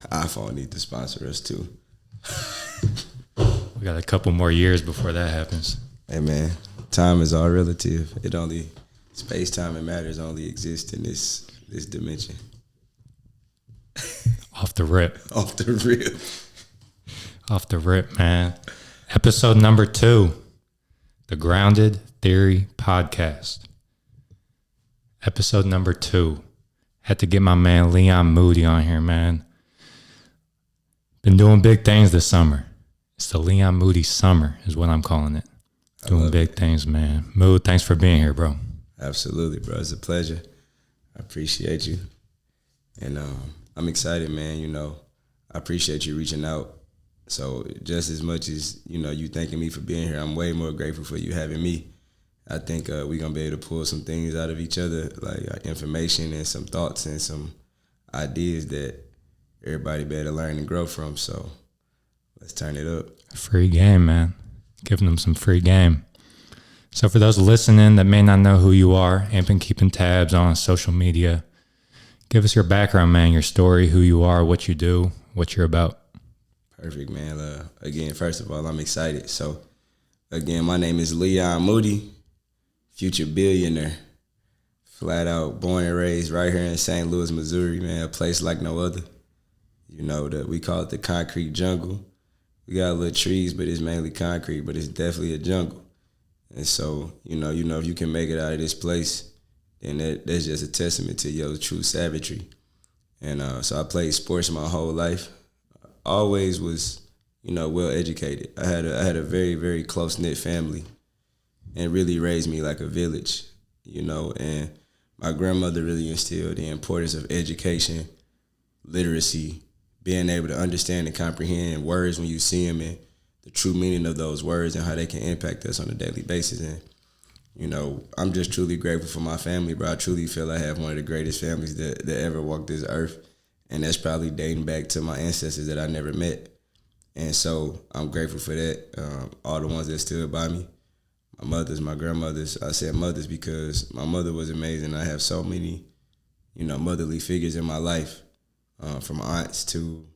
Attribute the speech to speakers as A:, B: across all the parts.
A: iPhone need to sponsor us too.
B: We got a couple more years before that happens.
A: Hey man, time is all relative. Space, time, and matters only exist in this dimension.
B: Off the rip.
A: Off the rip.
B: Off the rip, man. Episode number 2, the Grounded Theory Podcast. Episode number 2. Had to get my man Leon Moody on here, man. Been doing big things this summer. It's the Leon Moody summer is what I'm calling it. Doing big things, man. Mood, thanks for being here, bro.
A: Absolutely, bro. It's a pleasure. I appreciate you. And I'm excited, man. I appreciate you reaching out. So just as much as, you thanking me for being here, I'm way more grateful for you having me. I think we're going to be able to pull some things out of each other, like information and some thoughts and some ideas that everybody better learn and grow from. So let's turn it up.
B: Free game, man. Giving them some free game. So for those listening that may not know who you are, ain't been keeping tabs on social media, give us your background, man, your story, who you are, what you do, what you're about.
A: Perfect, man. Again, first of all, I'm excited. So, again, my name is Leon Moody, future billionaire. Flat out born and raised right here in St. Louis, Missouri, man, a place like no other. That we call it the concrete jungle. We got little trees, but it's mainly concrete, but it's definitely a jungle. And so, if you can make it out of this place, then that's just a testament to your true savagery. And so I played sports my whole life. Always was, well educated. I had a very, very close-knit family and really raised me like a village, and my grandmother really instilled the importance of education, literacy, being able to understand and comprehend words when you see them and the true meaning of those words and how they can impact us on a daily basis. And, I'm just truly grateful for my family, bro. I truly feel I have one of the greatest families that ever walked this earth. And that's probably dating back to my ancestors that I never met. And so I'm grateful for that. All the ones that stood by me, my mothers, my grandmothers. I said mothers because my mother was amazing. I have so many, motherly figures in my life, from aunts to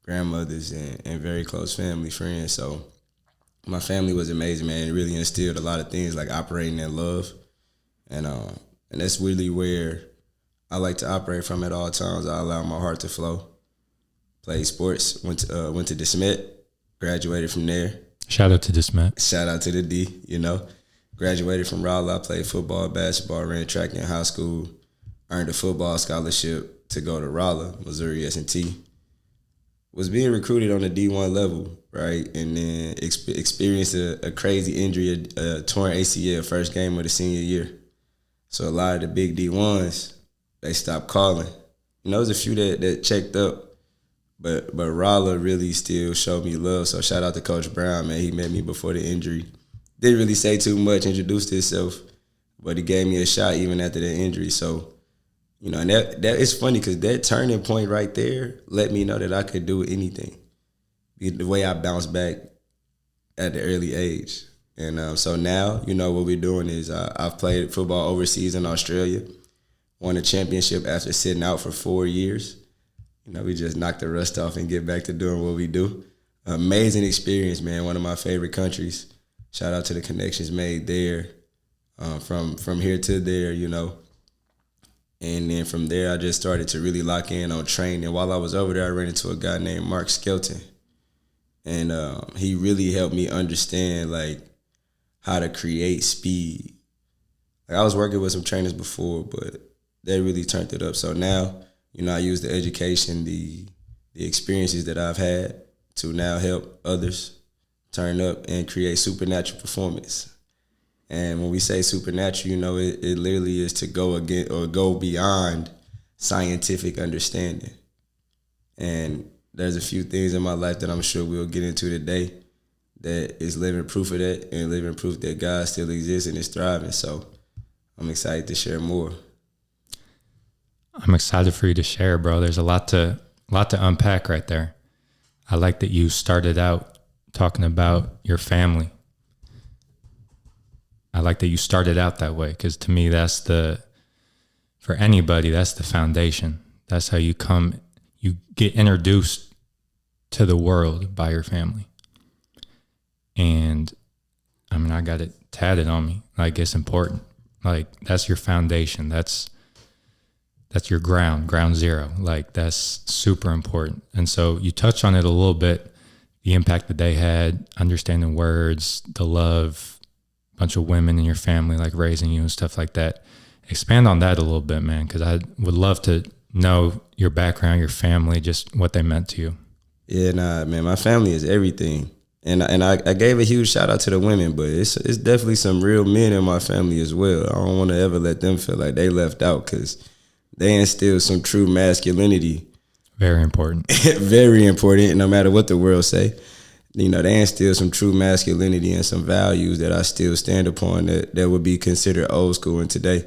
A: grandmothers and very close family friends. So my family was amazing, man. It really instilled a lot of things like operating in love. And that's really where I like to operate from at all times. I allow my heart to flow. Played sports, went to DeSmet, graduated from there.
B: Shout out to DeSmet.
A: Shout out to the D, Graduated from Raleigh. I played football, basketball, ran track in high school, earned a football scholarship to go to Raleigh, Missouri S&T. Was being recruited on the D1 level, right? And then experienced a crazy injury, a torn ACL first game of the senior year. So a lot of the big D1s, they stopped calling. There was a few that checked up, but Raleigh really still showed me love. So shout out to Coach Brown, man. He met me before the injury. Didn't really say too much, introduced himself, but he gave me a shot even after the injury. So, and that it's funny because that turning point right there let me know that I could do anything. The way I bounced back at the early age. And so now, what we're doing is I've played football overseas in Australia. Won a championship after sitting out for 4 years. We just knocked the rust off and get back to doing what we do. Amazing experience, man. One of my favorite countries. Shout out to the connections made there, from here to there, And then from there, I just started to really lock in on training. While I was over there, I ran into a guy named Mark Skelton. And he really helped me understand, how to create speed. I was working with some trainers before, but they really turned it up. So now, I use the education, the experiences that I've had to now help others turn up and create supernatural performance. And when we say supernatural, it literally is to go beyond scientific understanding. And there's a few things in my life that I'm sure we'll get into today that is living proof of that and living proof that God still exists and is thriving. So I'm excited to share more.
B: I'm excited for you to share, bro. There's a lot to unpack right there. I like that you started out talking about your family. I like that you started out that way because to me, for anybody, that's the foundation. That's how you you get introduced to the world by your family. And I mean, I got it tatted on me. Like, it's important. Like, that's your foundation. That's your ground zero. Like, that's super important. And so you touched on it a little bit, the impact that they had, understanding words, the love, a bunch of women in your family, like raising you and stuff like that. Expand on that a little bit, man, because I would love to know your background, your family, just what they meant to you.
A: Yeah, nah, man, my family is everything. And I gave a huge shout out to the women, but it's definitely some real men in my family as well. I don't want to ever let them feel like they left out, because they instill some true masculinity.
B: Very important.
A: Very important, no matter what the world say. You know, they instill some true masculinity and some values that I still stand upon that would be considered old school in today.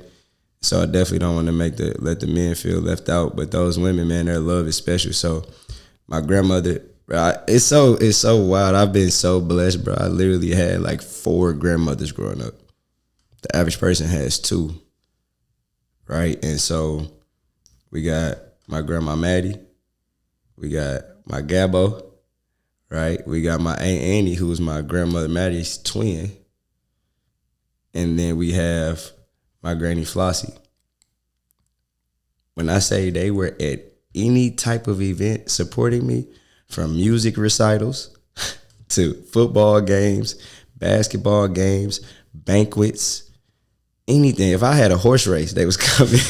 A: So I definitely don't want to let the men feel left out. But those women, man, their love is special. So my grandmother, bro, it's so wild. I've been so blessed, bro. I literally had like 4 grandmothers growing up. The average person has 2, right? And so we got my grandma Maddie, we got my Gabbo, right? We got my Aunt Annie, who was my grandmother Maddie's twin. And then we have my granny Flossie. When I say they were at any type of event supporting me, from music recitals to football games, basketball games, banquets, anything. If I had a horse race, they was coming.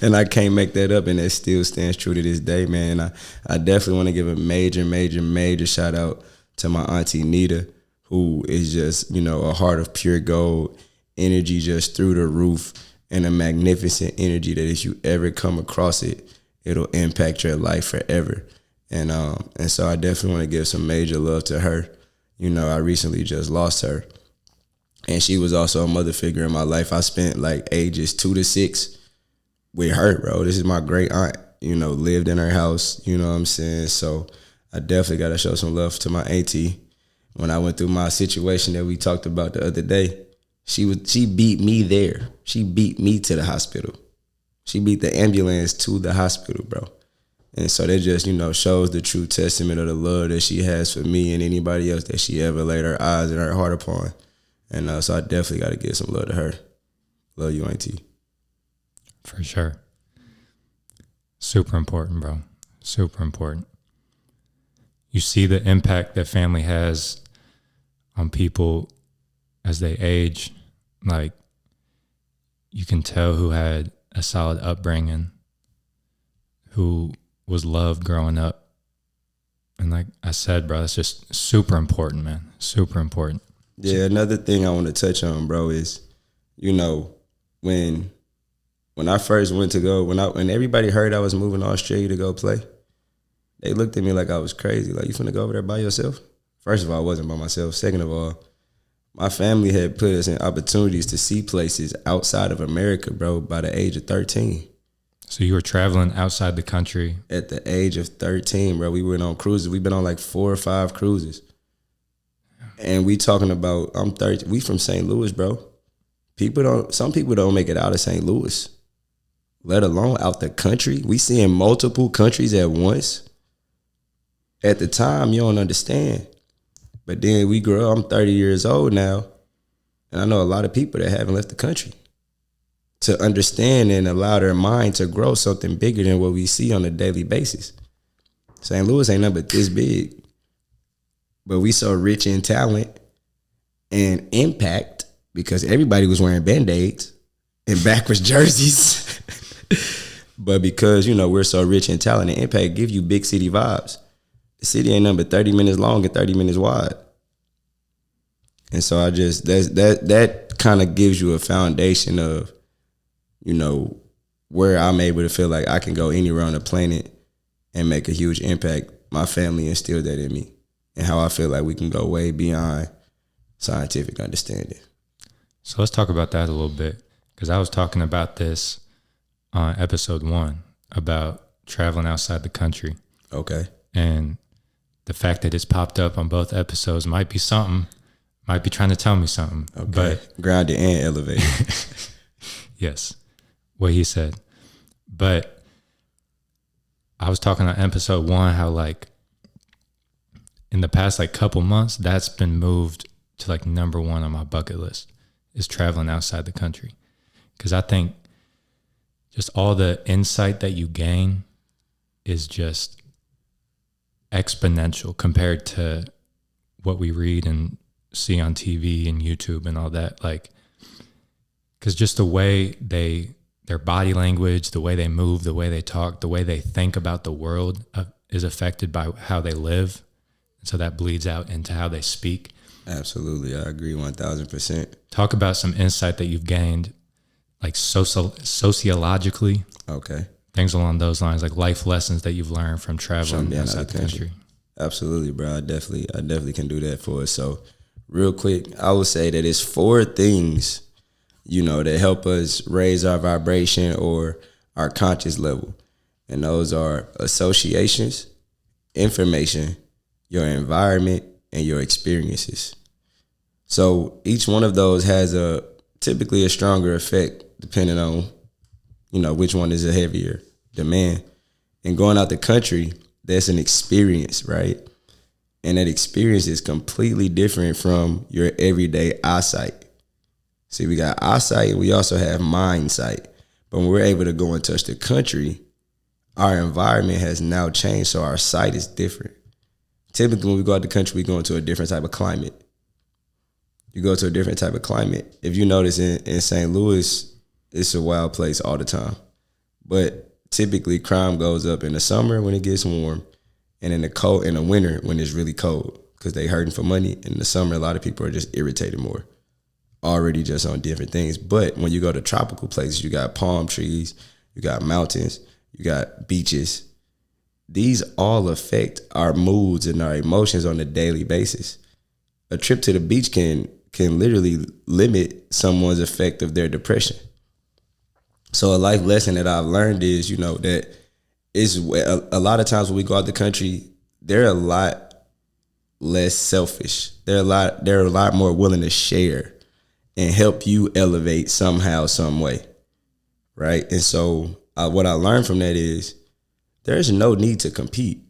A: And I can't make that up, and that still stands true to this day, man. I definitely want to give a major shout out to my auntie Nita, who is just, you know, a heart of pure gold, energy just through the roof, and a magnificent energy that if you ever come across it, it'll impact your life forever. And so I definitely want to give some major love to her. You know, I recently just lost her, and she was also a mother figure in my life. I spent like ages 2 to 6 with her, bro. This is my great aunt, you know, lived in her house, you know what I'm saying? So I definitely got to show some love to my auntie. When I went through my situation that we talked about the other day, she beat me there. She beat me to the hospital. She beat the ambulance to the hospital, bro. And so that just, you know, shows the true testament of the love that she has for me and anybody else that she ever laid her eyes and her heart upon. And so I definitely got to give some love to her. Love you, auntie.
B: For sure. Super important, bro. Super important. You see the impact that family has on people as they age. Like, you can tell who had a solid upbringing, who was loved growing up. And like I said, bro, it's just super important, man. Super important.
A: Yeah, another thing I want to touch on, bro, is, you know, when I first went to go, when everybody heard I was moving to Australia to go play, they looked at me like I was crazy. Like, you finna go over there by yourself? First of all, I wasn't by myself. Second of all, my family had put us in opportunities to see places outside of America, bro, by the age of 13.
B: So you were traveling outside the country?
A: At the age of 13, bro, we went on cruises. We've been on like 4 or 5 cruises. And we talking about, I'm 30, we from St. Louis, bro. Some people don't make it out of St. Louis, let alone out the country. We seeing multiple countries at once. At the time, you don't understand. But then we grew up, I'm 30 years old now, and I know a lot of people that haven't left the country to understand and allow their mind to grow something bigger than what we see on a daily basis. St. Louis ain't nothing but this big, but we so rich in talent and impact because everybody was wearing Band-Aids and backwards jerseys. But because, you know, we're so rich in talent and impact, give you big city vibes. The city ain't nothing but 30 minutes long and 30 minutes wide. And so that kind of gives you a foundation of, you know, where I'm able to feel like I can go anywhere on the planet and make a huge impact. My family instilled that in me, and how I feel like we can go way beyond scientific understanding.
B: So let's talk about that a little bit, because I was talking about this on episode 1 about traveling outside the country.
A: Okay.
B: And the fact that it's popped up on both episodes might be something, might be trying to tell me something.
A: Okay.
B: But
A: grounded and elevated.
B: Yes, what he said. But I was talking on episode 1 how like in the past like couple months that's been moved to like number 1 on my bucket list is traveling outside the country, because I think just all the insight that you gain is just exponential compared to what we read and see on TV and YouTube and all that. Like, because just the way their body language, the way they move, the way they talk, the way they think about the world is affected by how they live. And so that bleeds out into how they speak.
A: Absolutely. I agree 1,000%.
B: Talk about some insight that you've gained, like sociologically.
A: Okay.
B: Things along those lines, like life lessons that you've learned from traveling outside the country.
A: Absolutely, bro. I definitely can do that for us. So real quick, I would say that it's 4 things, that help us raise our vibration or our conscious level. And those are associations, information, your environment, and your experiences. So each one of those has typically a stronger effect depending on, which one is a heavier demand. And going out the country, that's an experience, right? And that experience is completely different from your everyday eyesight. See, we got eyesight and we also have mind sight. But when we're able to go and touch the country, our environment has now changed, so our sight is different. Typically, when we go out the country, we go into a different type of climate. You go to a different type of climate. If you notice in St. Louis, it's a wild place all the time. But typically, crime goes up in the summer when it gets warm, and in the winter when it's really cold, because they hurting for money. In the summer, a lot of people are just irritated more, already just on different things. But when you go to tropical places, you got palm trees, you got mountains, you got beaches. These all affect our moods and our emotions on a daily basis. A trip to the beach can literally limit someone's effect of their depression. So a life lesson that I've learned is, that is a lot of times when we go out the country, they're a lot less selfish. They're a lot more willing to share and help you elevate somehow, some way, right? And so what I learned from that is there's no need to compete,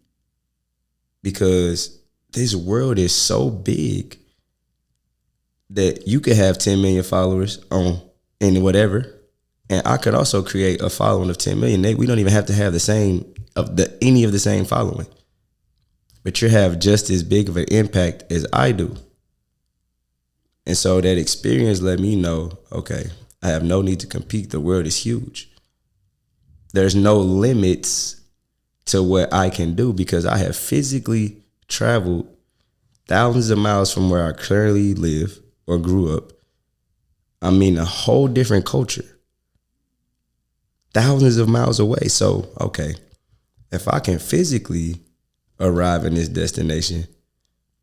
A: because this world is so big that you could have 10 million followers in whatever, and I could also create a following of 10 million. We don't even have to have any of the same following, but you have just as big of an impact as I do. And so that experience let me know, okay, I have no need to compete. The world is huge. There's no limits to what I can do, because I have physically traveled thousands of miles from where I currently live or grew up. I mean, a whole different culture, thousands of miles away. So, okay, if I can physically arrive in this destination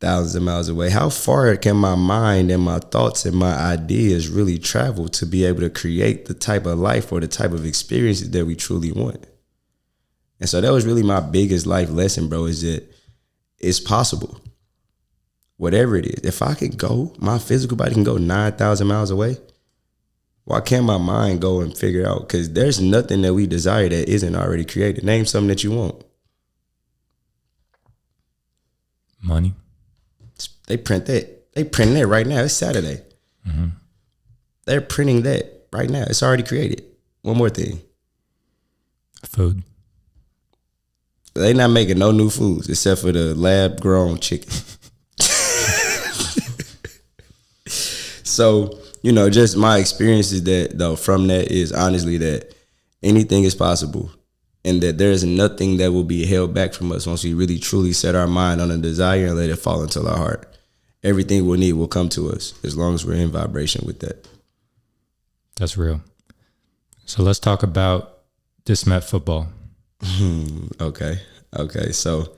A: thousands of miles away, how far can my mind and my thoughts and my ideas really travel to be able to create the type of life or the type of experiences that we truly want? And so that was really my biggest life lesson, bro, is that it's possible. Whatever it is, if I can go, my physical body can go 9,000 miles away, why can't my mind go and figure out? Because there's nothing that we desire that isn't already created. Name something that you want.
B: Money.
A: They print that. They printing that right now. It's Saturday. Mm-hmm. They're printing that right now. It's already created. One more thing.
B: Food.
A: They not making no new foods except for the lab grown chicken. So, just my experiences from that is honestly that anything is possible, and that there is nothing that will be held back from us once we really truly set our mind on a desire and let it fall into our heart. Everything we'll need will come to us as long as we're in vibration with that.
B: That's real. So let's talk about Dismet football.
A: Okay. So,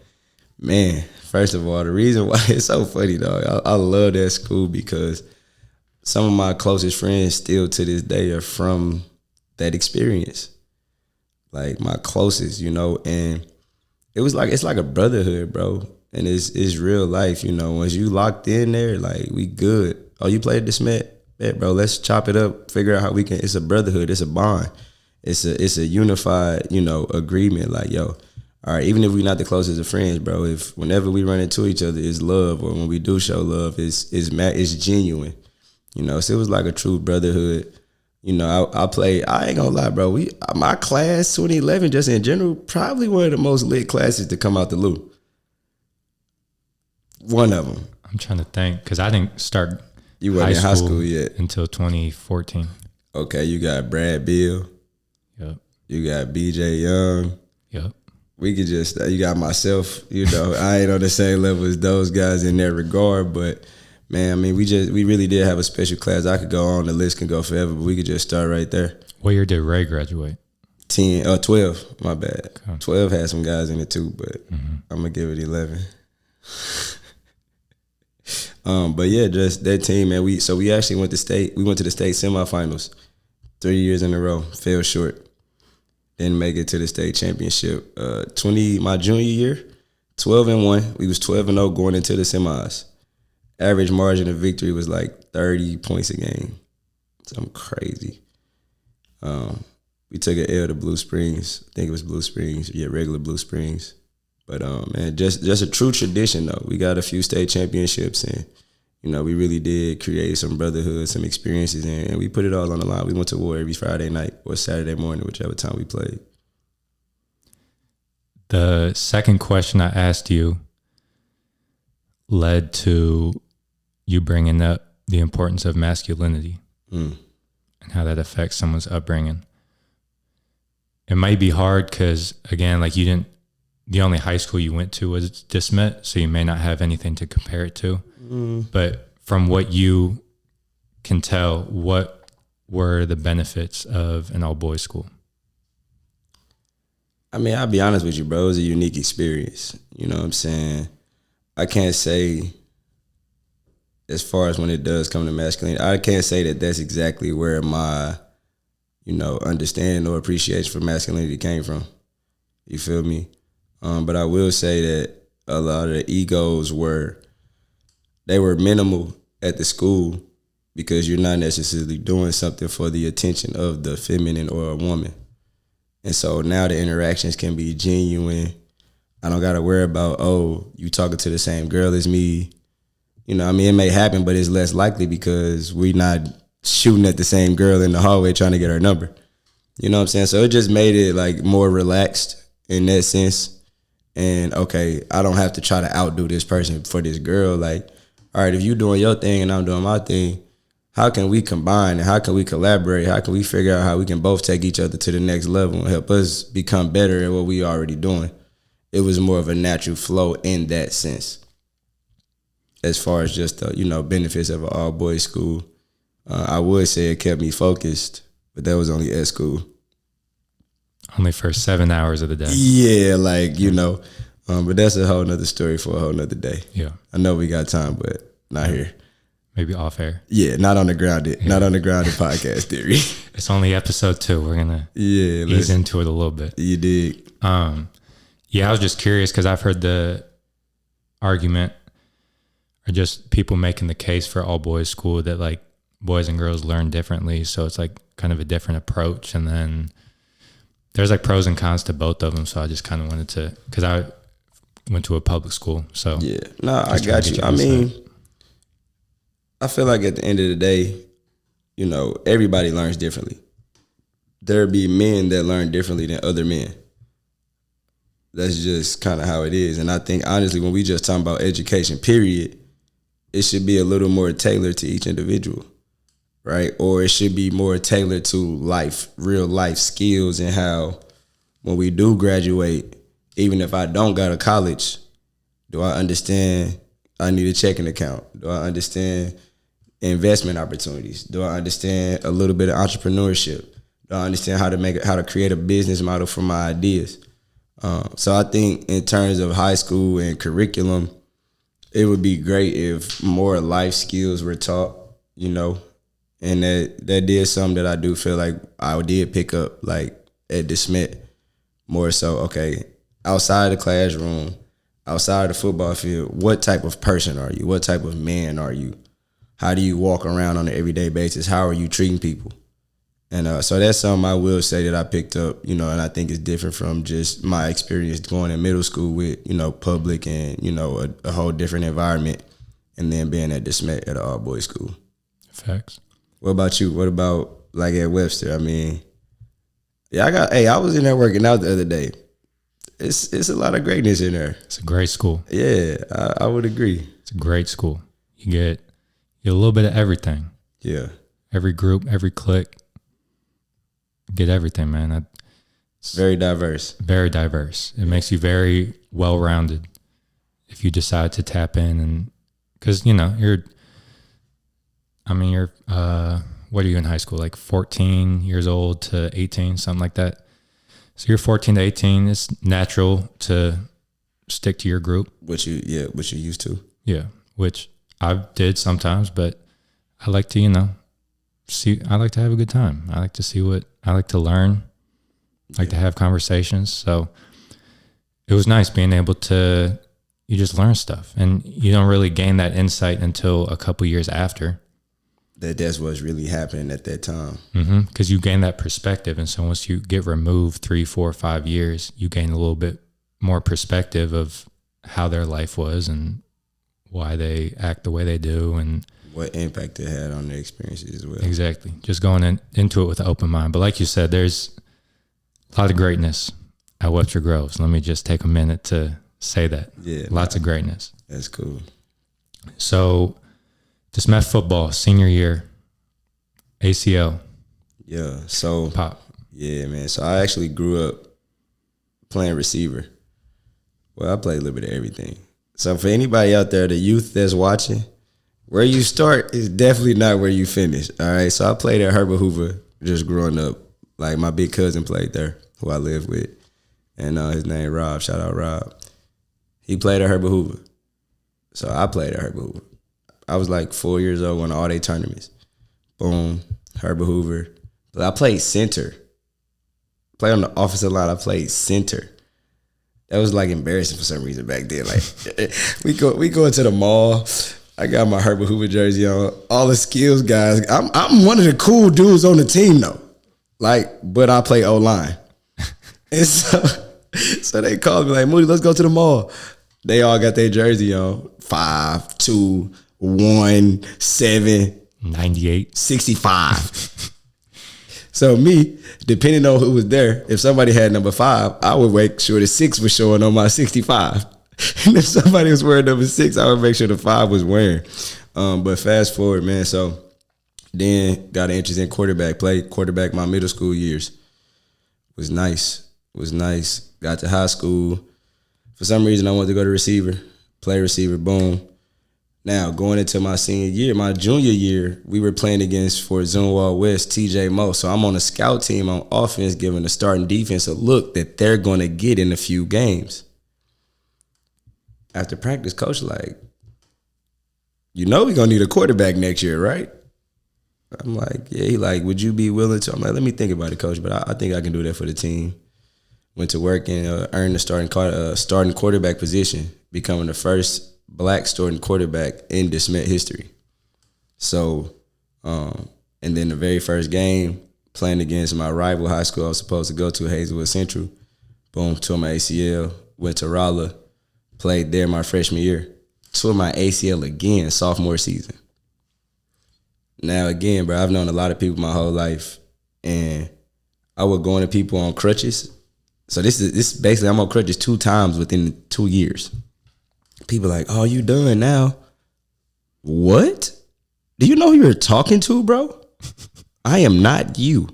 A: man, first of all, the reason why it's so funny, dog, I love that school because some of my closest friends still to this day are from that experience. Like my closest, and it's like a brotherhood, bro. And it's real life, once you locked in there, like we good. Oh, you played Dismet? Yeah, bro, let's chop it up, figure out how we can, it's a brotherhood, it's a bond. It's a unified, agreement. Like, yo, all right, even if we're not the closest of friends, bro, if whenever we run into each other, it's love, or when we do show love, it's genuine. You know, so it was like a true brotherhood. You know, I ain't gonna lie, bro. My class 2011, just in general, probably one of the most lit classes to come out the loop. One of them.
B: I'm trying to think because I didn't start
A: you weren't in high school yet
B: until 2014.
A: Okay, you got Brad Beal.
B: Yep.
A: You got BJ Young.
B: Yep.
A: We could just, you got myself, you know, I ain't on the same level as those guys in that regard, but man, I mean, we really did have a special class. I could go on, the list can go forever, but we could just start right there.
B: What year did Ray graduate?
A: 12, my bad.
B: Okay.
A: 12 had some guys in it too, but I'm going to give it 11. But yeah, just that team, man. We actually went to the state semifinals 3 years in a row, fell short. Didn't make it to the state championship. My junior year, 12-1. We was 12-0 going into the semis. Average margin of victory was like 30 points a game. Something crazy. We took an L to Blue Springs. I think it was Blue Springs. Yeah, regular Blue Springs. But man, just a true tradition though. We got a few state championships, and you know, we really did create some brotherhood, some experiences, and we put it all on the line. We went to war every Friday night or Saturday morning, whichever time we played.
B: The second question I asked you led to you bringing up the importance of masculinity and how that affects someone's upbringing. It might be hard because, again, like the only high school you went to was DeSmet, so you may not have anything to compare it to. But from what you can tell, what were the benefits of an all-boys school?
A: I mean, I'll be honest with you, bro. It was a unique experience. You know what I'm saying? I can't say, as far as when it does come to masculinity, I can't say that that's exactly where my, you know, understanding or appreciation for masculinity came from. You feel me? But I will say that a lot of the egos were minimal at the school because you're not necessarily doing something for the attention of the feminine or a woman. And so now the interactions can be genuine. I don't got to worry about, oh, you talking to the same girl as me. You know, I mean, it may happen, but it's less likely because we're not shooting at the same girl in the hallway trying to get her number. You know what I'm saying? So it just made it like more relaxed in that sense. And okay, I don't have to try to outdo this person for this girl. Like, all right, if you doing your thing and I'm doing my thing, how can we combine and how can we collaborate? How can we figure out how we can both take each other to the next level and help us become better at what we already doing? It was more of a natural flow in that sense. As far as just the, you know, benefits of an all-boys school, I would say it kept me focused, but that was only at school.
B: Only for 7 hours of the day.
A: Yeah, like, you know, but that's a whole nother story for a whole nother day.
B: Yeah.
A: I know we got time, but not here.
B: Maybe off air.
A: Yeah, not on the grounded podcast theory.
B: It's only episode 2. We're gonna ease into it a little bit.
A: You dig?
B: Yeah, I was just curious because I've heard the argument or just people making the case for all boys school that like boys and girls learn differently, so it's like kind of a different approach, and then there's like pros and cons to both of them. So I just kind of wanted to, because I went to a public school, so
A: yeah, no, I got you. I mean, I feel like at the end of the day, you know, everybody learns differently. There be men that learn differently than other men. That's just kind of how it is. And I think, honestly, when we just talking about education, period, it should be a little more tailored to each individual, right? Or it should be more tailored to life, real life skills, and how when we do graduate, even if I don't go to college, do I understand I need a checking account? Do I understand investment opportunities? Do I understand a little bit of entrepreneurship? Do I understand how to create a business model for my ideas? So I think in terms of high school and curriculum, it would be great if more life skills were taught, you know, and that did something that I do feel like I did pick up, like at DeSmet, more so, okay, outside the classroom, outside the football field, what type of person are you? What type of man are you? How do you walk around on an everyday basis? How are you treating people? And so that's something I will say that I picked up, and I think it's different from just my experience going in middle school with, public and, a whole different environment, and then being at DeSmet at an all-boys school.
B: Facts.
A: What about you? What about like at Webster? I mean, yeah, I was in there working out the other day. It's a lot of greatness in there.
B: It's a great school.
A: Yeah, I would agree.
B: It's a great school. You get a little bit of everything.
A: Yeah.
B: Every group, every clique. Get everything, man.
A: It's very diverse.
B: Very diverse. It makes you very well-rounded if you decide to tap in, and because you're what are you in high school, like 14 years old to 18, something like that? So you're 14 to 18. It's natural to stick to your group,
A: which you used to.
B: Yeah, which I did sometimes, but I like to I like to have a good time. I like to see I like to learn, like to have conversations. So it was nice being able to, you just learn stuff, and you don't really gain that insight until a couple years after.
A: That's what's really happening at that time.
B: Because you gain that perspective. And so once you get removed 3, 4, 5 years, you gain a little bit more perspective of how their life was and why they act the way they do and
A: what impact it had on their experiences as well.
B: Exactly. Just going into it with an open mind. But like you said, there's a lot of greatness at Webster Groves. Let me just take a minute to say that.
A: Yeah.
B: Lots of greatness.
A: That's cool.
B: So, DeSmet football, senior year, ACL.
A: Yeah. So,
B: Pop.
A: Yeah, man. So, I actually grew up playing receiver. Well, I played a little bit of everything. So, for anybody out there, the youth that's watching, where you start is definitely not where you finish, all right? So I played at Herbert Hoover just growing up. Like, my big cousin played there, who I live with. And his name Rob. Shout out Rob. He played at Herbert Hoover. So I played at Herbert Hoover. I was like 4 years old, won all day tournaments. Boom, Herbert Hoover. But I played center. Played on the offensive line, I played center. That was like embarrassing for some reason back then. Like, we go into the mall. I got my Herbert Hoover jersey on. All the skills guys. I'm one of the cool dudes on the team though. Like, but I play O-line. And so they called me like, Moody, let's go to the mall. They all got their jersey on. 5, 2, 1, 7,
B: 98,
A: 65. So me, depending on who was there, if somebody had number 5, I would make sure the 6 was showing on my 65. And if somebody was wearing number 6, I would make sure the 5 was wearing. But fast forward, man. So then got an interest in quarterback. Played quarterback my middle school years. Was nice. Got to high school. For some reason, I wanted to go to receiver. Play receiver. Boom. Now, going into my senior year, my junior year, we were playing against Fort Zunwald West, TJ Moe. So I'm on a scout team on offense, giving the starting defense a look that they're going to get in a few games. After practice, coach like, we're going to need a quarterback next year, right? I'm like, yeah. He like, would you be willing to? I'm like, let me think about it, coach, but I think I can do that for the team. Went to work and earned the starting quarterback position, becoming the first black starting quarterback in DeSmet history. So, and then the very first game, playing against my rival high school I was supposed to go to, Hazelwood Central, boom, tore my ACL, went to Rolla, played there my freshman year, tore my ACL again sophomore season. Now, again, bro, I've known a lot of people my whole life, and I would go into people on crutches. So this is basically, I'm on crutches 2 times within 2 years. People like, oh, you done now? What? Do you know who you're talking to, bro? I am not you.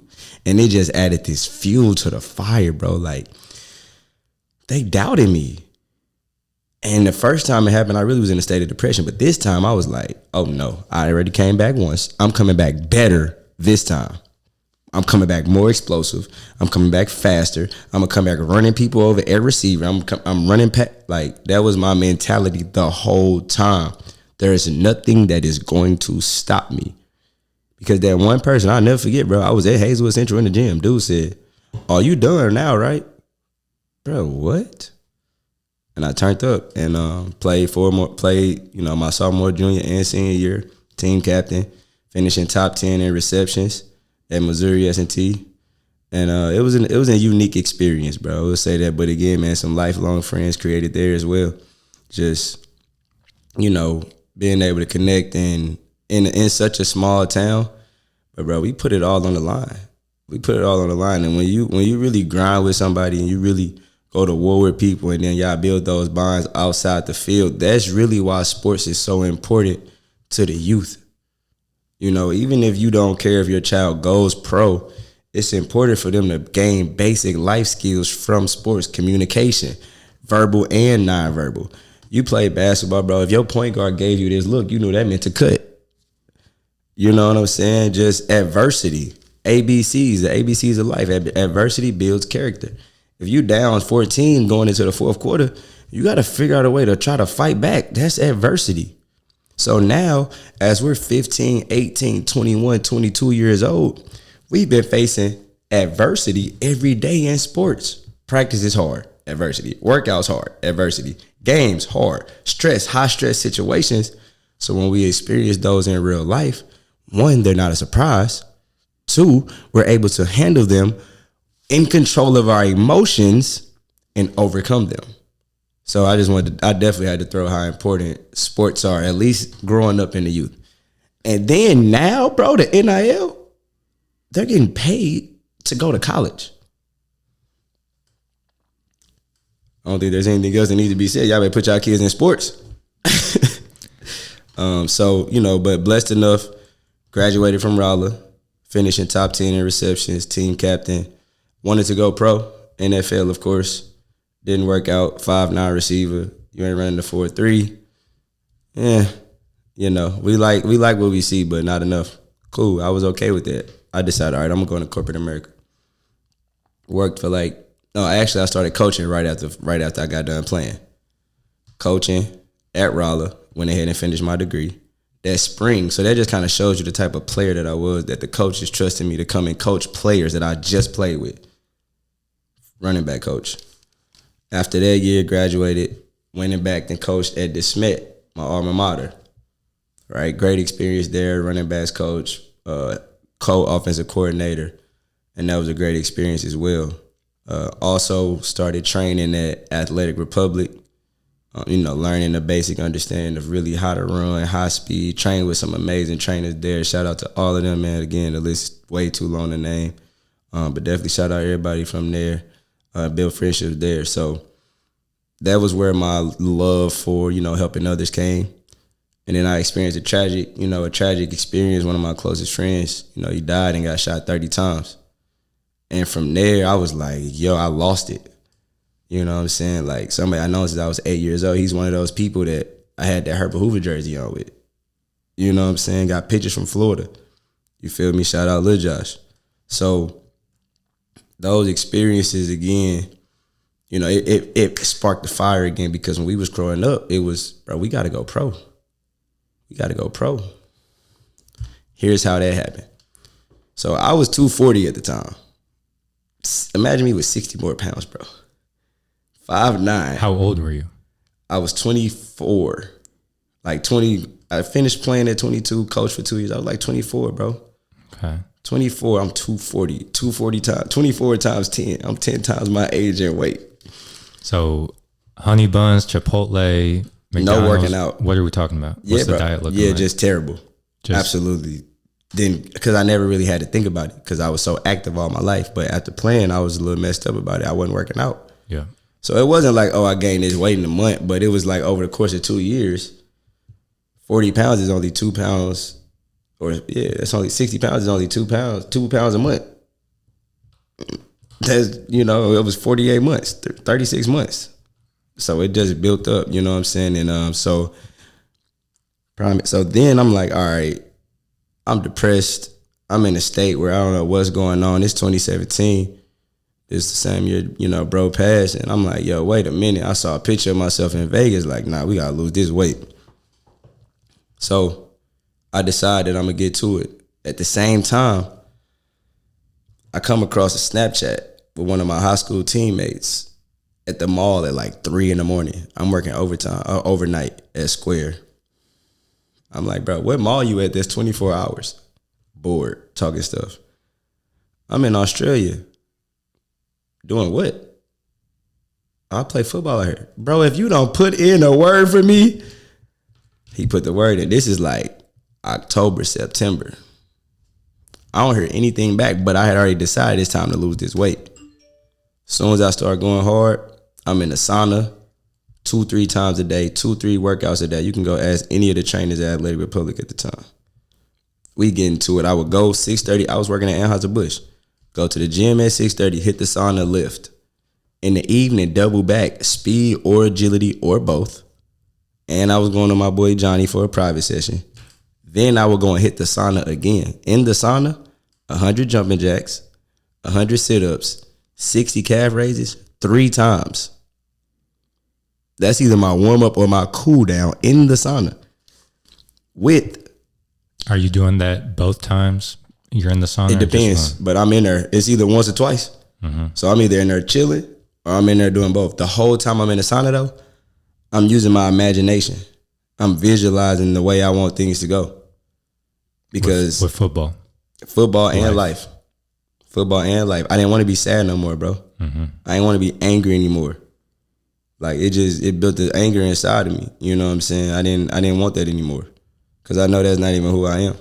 A: And they just added this fuel to the fire, bro. Like, they doubted me. And the first time it happened, I really was in a state of depression. But this time I was like, oh no, I already came back once. I'm coming back better this time. I'm coming back more explosive. I'm coming back faster. I'm going to come back running people over at receiver. I'm running like, that was my mentality the whole time. There is nothing that is going to stop me. Because that one person, I'll never forget, bro. I was at Hazelwood Central in the gym. Dude said, oh, you done now, right? Bro, what? And I turned up and played my sophomore, junior, and senior year. Team captain, finishing top 10 in receptions. at Missouri S&T. And it was a unique experience, bro. I would say that. But again, man, some lifelong friends created there as well. Just, being able to connect in such a small town. But bro, we put it all on the line. We put it all on the line. And when you really grind with somebody and you really go to war with people and then y'all build those bonds outside the field, that's really why sports is so important to the youth. Even if you don't care if your child goes pro, it's important for them to gain basic life skills from sports, communication, verbal and nonverbal. You play basketball, bro. If your point guard gave you this look, you knew that meant to cut. You know what I'm saying? Just adversity. ABCs, the ABCs of life. Adversity builds character. If you down 14 going into the fourth quarter, you got to figure out a way to try to fight back. That's adversity. So now, as we're 15, 18, 21, 22 years old, we've been facing adversity every day in sports. Practice is hard, adversity. Workouts hard, adversity. Games hard, stress, high stress situations. So when we experience those in real life, one, they're not a surprise. Two, we're able to handle them in control of our emotions and overcome them. So I definitely had to throw how important sports are, at least growing up in the youth. And then now, bro, the NIL, they're getting paid to go to college. I don't think there's anything else that needs to be said. Y'all better put y'all kids in sports. But blessed enough, graduated from Rolla, finishing top 10 in receptions, team captain, wanted to go pro, NFL, of course. Didn't work out, 5'9" receiver. You ain't running the 4.3. Yeah, we like what we see, but not enough. Cool, I was okay with that. I decided, all right, I'm going to go into corporate America. Worked for I started coaching right after I got done playing. Coaching at Rolla, went ahead and finished my degree. That spring, so that just kind of shows you the type of player that I was, that the coaches trusted me to come and coach players that I just played with. Running back coach. After that year, graduated, went back and coached at DeSmet, my alma mater. Right, great experience there, running backs coach, co-offensive coordinator, and that was a great experience as well. Also started training at Athletic Republic, learning the basic understanding of really how to run, high speed, trained with some amazing trainers there. Shout out to all of them, man. Again, the list is way too long to name, but definitely shout out everybody from there. Build friendships there. So that was where my love for, helping others came. And then I experienced a tragic experience. One of my closest friends, he died and got shot 30 times. And from there, I was like, I lost it. You know what I'm saying? Like, somebody I know since I was 8 years old, he's one of those people that I had that Herbert Hoover jersey on with. You know what I'm saying? Got pictures from Florida. You feel me? Shout out Lil Josh. So those experiences, again, it sparked the fire again, because when we was growing up, it was, bro, we got to go pro. We got to go pro. Here's how that happened. So I was 240 at the time. Imagine me with 60 more pounds, bro. 5'9".
B: How old were you?
A: I was 24. I finished playing at 22, coached for 2 years. I was like 24, bro.
B: Okay.
A: 24, I'm 240. 240 times, 24 times 10. I'm 10 times my age and weight.
B: So honey buns, Chipotle, McDonald's.
A: No working out.
B: What are we talking about? What's the diet looking like?
A: Just terrible. Absolutely. Then, because I never really had to think about it, because I was so active all my life. But after playing, I was a little messed up about it. I wasn't working out.
B: Yeah.
A: So it wasn't like, I gained this weight in a month, but it was like over the course of 2 years, 40 pounds is only 2 pounds, that's only 60 pounds is only 2 pounds a month. That's, it was 48 months, 36 months. So it just built up, you know what I'm saying? And so then I'm like, all right, I'm depressed. I'm in a state where I don't know what's going on. It's 2017. It's the same year, bro passed. And I'm like, wait a minute. I saw a picture of myself in Vegas. Like, nah, we got to lose this weight. So I decided I'm going to get to it. At the same time, I come across a Snapchat with one of my high school teammates at the mall at like 3 a.m. I'm working overnight at Square. I'm like, bro, what mall you at that's 24 hours? Bored, talking stuff. I'm in Australia. Doing what? I play football out here. Bro, if you don't put in a word for me, he put the word in. This is like October, September. I don't hear anything back, but I had already decided it's time to lose this weight. As soon as I start going hard, I'm in the sauna 2-3 times a day, 2-3 workouts a day. You can go ask any of the trainers at Athletic Republic at the time. We get into it. I would go 6:30. I was working at Anheuser-Busch. Go to the gym at 6:30, hit the sauna, lift. In the evening, double back, speed or agility or both. And I was going to my boy Johnny for a private session. Then I would go and hit the sauna again. In the sauna, 100 jumping jacks, 100 sit-ups, 60 calf raises, 3 times. That's either my warm-up or my cool-down in the sauna.
B: Are you doing that both times? You're in the sauna?
A: It depends, but I'm in there. It's either once or twice. Mm-hmm. So I'm either in there chilling or I'm in there doing both. The whole time I'm in the sauna, though, I'm using my imagination. I'm visualizing the way I want things to go. Because
B: with football
A: and life. Football and life. I didn't want to be sad no more, bro. Mm-hmm. I didn't want to be angry anymore. Like it built the anger inside of me. You know what I'm saying? I didn't want that anymore. Because I know that's not even who I am.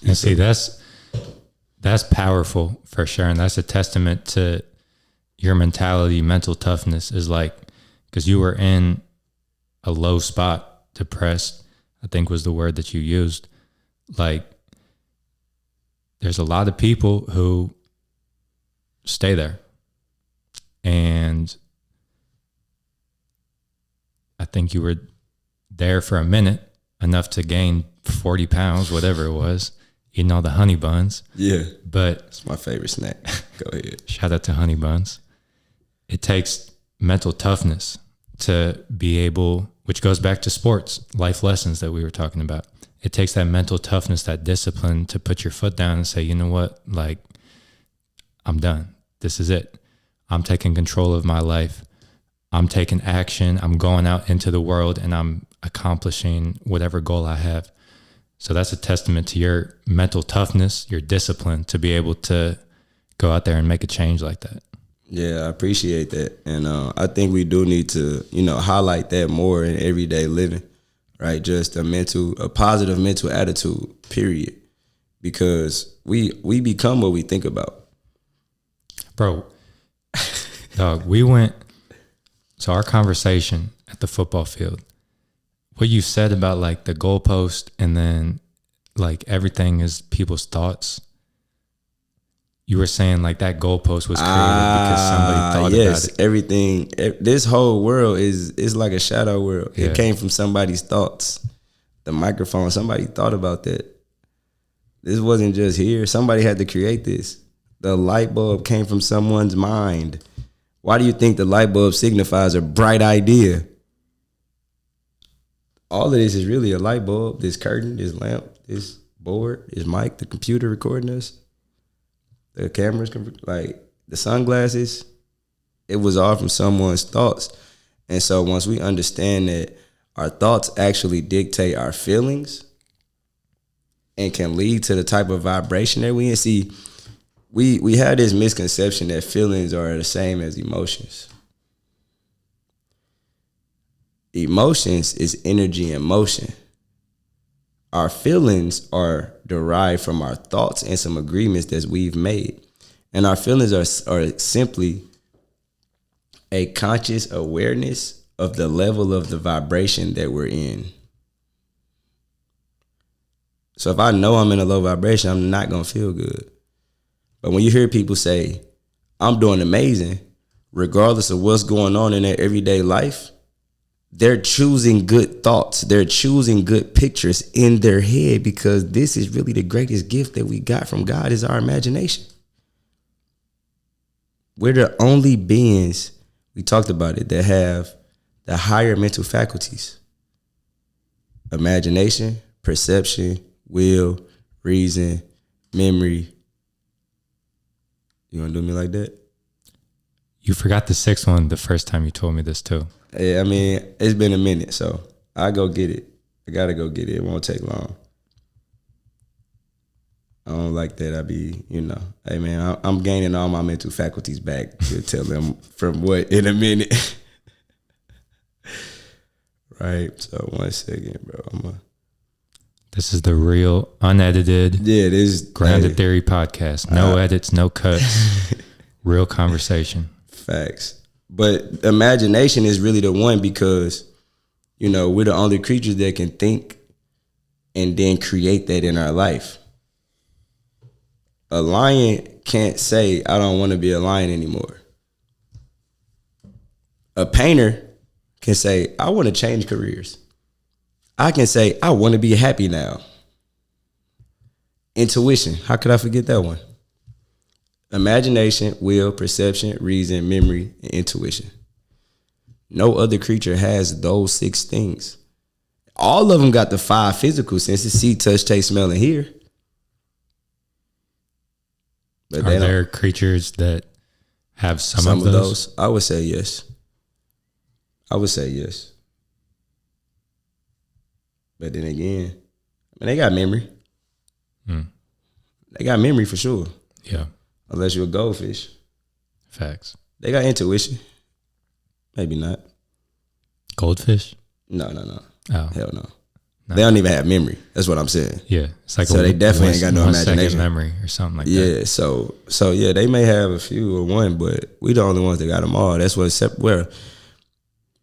B: And see, that's powerful for sure. And that's a testament to your mentality, mental toughness is like, because you were in a low spot, depressed, I think was the word that you used. Like, there's a lot of people who stay there. And I think you were there for a minute, enough to gain 40 pounds, whatever it was, eating all the honey buns.
A: Yeah.
B: But
A: it's my favorite snack. Go ahead.
B: Shout out to honey buns. It takes mental toughness to be able, which goes back to sports, life lessons that we were talking about. It takes that mental toughness, that discipline to put your foot down and say, you know what, like, I'm done. This is it. I'm taking control of my life. I'm taking action. I'm going out into the world and I'm accomplishing whatever goal I have. So that's a testament to your mental toughness, your discipline to be able to go out there and make a change like that.
A: Yeah, I appreciate that. And I think we do need to, highlight that more in everyday living, right? Just a positive mental attitude, period. Because we become what we think about.
B: Bro, dog, so our conversation at the football field, what you said about like the goalpost and then like everything is people's thoughts. You were saying like that goalpost was created because somebody thought about it.
A: Everything. This whole world is like a shadow world. Yeah. It came from somebody's thoughts. The microphone, somebody thought about that. This wasn't just here. Somebody had to create this. The light bulb came from someone's mind. Why do you think the light bulb signifies a bright idea? All of this is really a light bulb. This curtain, this lamp, this board, this mic, the computer recording us, the cameras, like the sunglasses. It was all from someone's thoughts. And so once we understand that our thoughts actually dictate our feelings and can lead to the type of vibration that we in. See, we had this misconception that feelings are the same as emotions. Emotions is energy in motion. Our feelings are derived from our thoughts and some agreements that we've made. And our feelings are simply a conscious awareness of the level of the vibration that we're in. So if I know I'm in a low vibration, I'm not going to feel good. But when you hear people say, I'm doing amazing, regardless of what's going on in their everyday life, they're choosing good thoughts. They're choosing good pictures in their head because this is really the greatest gift that we got from God is our imagination. We're the only beings, we talked about it, that have the higher mental faculties. Imagination, perception, will, reason, memory. You want to do me like that?
B: You forgot the sixth one the first time you told me this too.
A: Yeah, I mean, it's been a minute, so I go get it. I got to go get it. It won't take long. I don't like that. I be, hey man, I'm gaining all my mental faculties back to tell them from what in a minute. Right. So 1 second, bro.
B: This is the real, unedited, Grounded Theory podcast. No edits, no cuts. Real conversation.
A: Facts. But imagination is really the one because, we're the only creatures that can think and then create that in our life. A lion can't say, I don't want to be a lion anymore. A painter can say, I want to change careers. I can say, I want to be happy now. Intuition. How could I forget that one? Imagination, will, perception, reason, memory, and intuition. No other creature has those 6 things. All of them got the 5 physical senses: see, touch, taste, smell, and hear. But
B: are there creatures that have some of those?
A: I would say yes. But then again, they got memory. They got memory for sure.
B: Yeah.
A: Unless you're a goldfish.
B: Facts.
A: They got intuition. Maybe not.
B: Goldfish?
A: No.
B: Oh.
A: Hell no. They don't even have memory. That's what I'm saying.
B: Yeah. It's like
A: so they definitely ain't got no imagination.
B: Memory or something like that.
A: Yeah. So yeah, they may have a few or one, but we the only ones that got them all. That's what where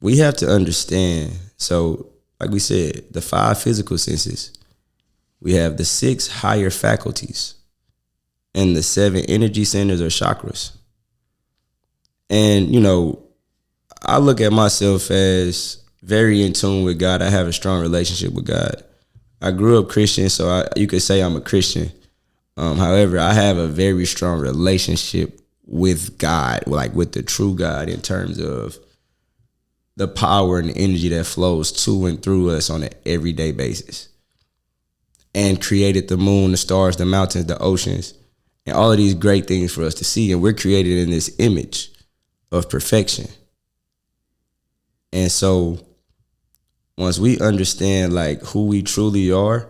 A: we have to understand. So like we said, the 5 physical senses. We have the 6 higher faculties and the 7 energy centers or chakras. And, I look at myself as very in tune with God. I have a strong relationship with God. I grew up Christian, so you could say I'm a Christian. However, I have a very strong relationship with God, like with the true God, in terms of the power and the energy that flows to and through us on an everyday basis. And created the moon, the stars, the mountains, the oceans, and all of these great things for us to see. And we're created in this image of perfection. And so once we understand like who we truly are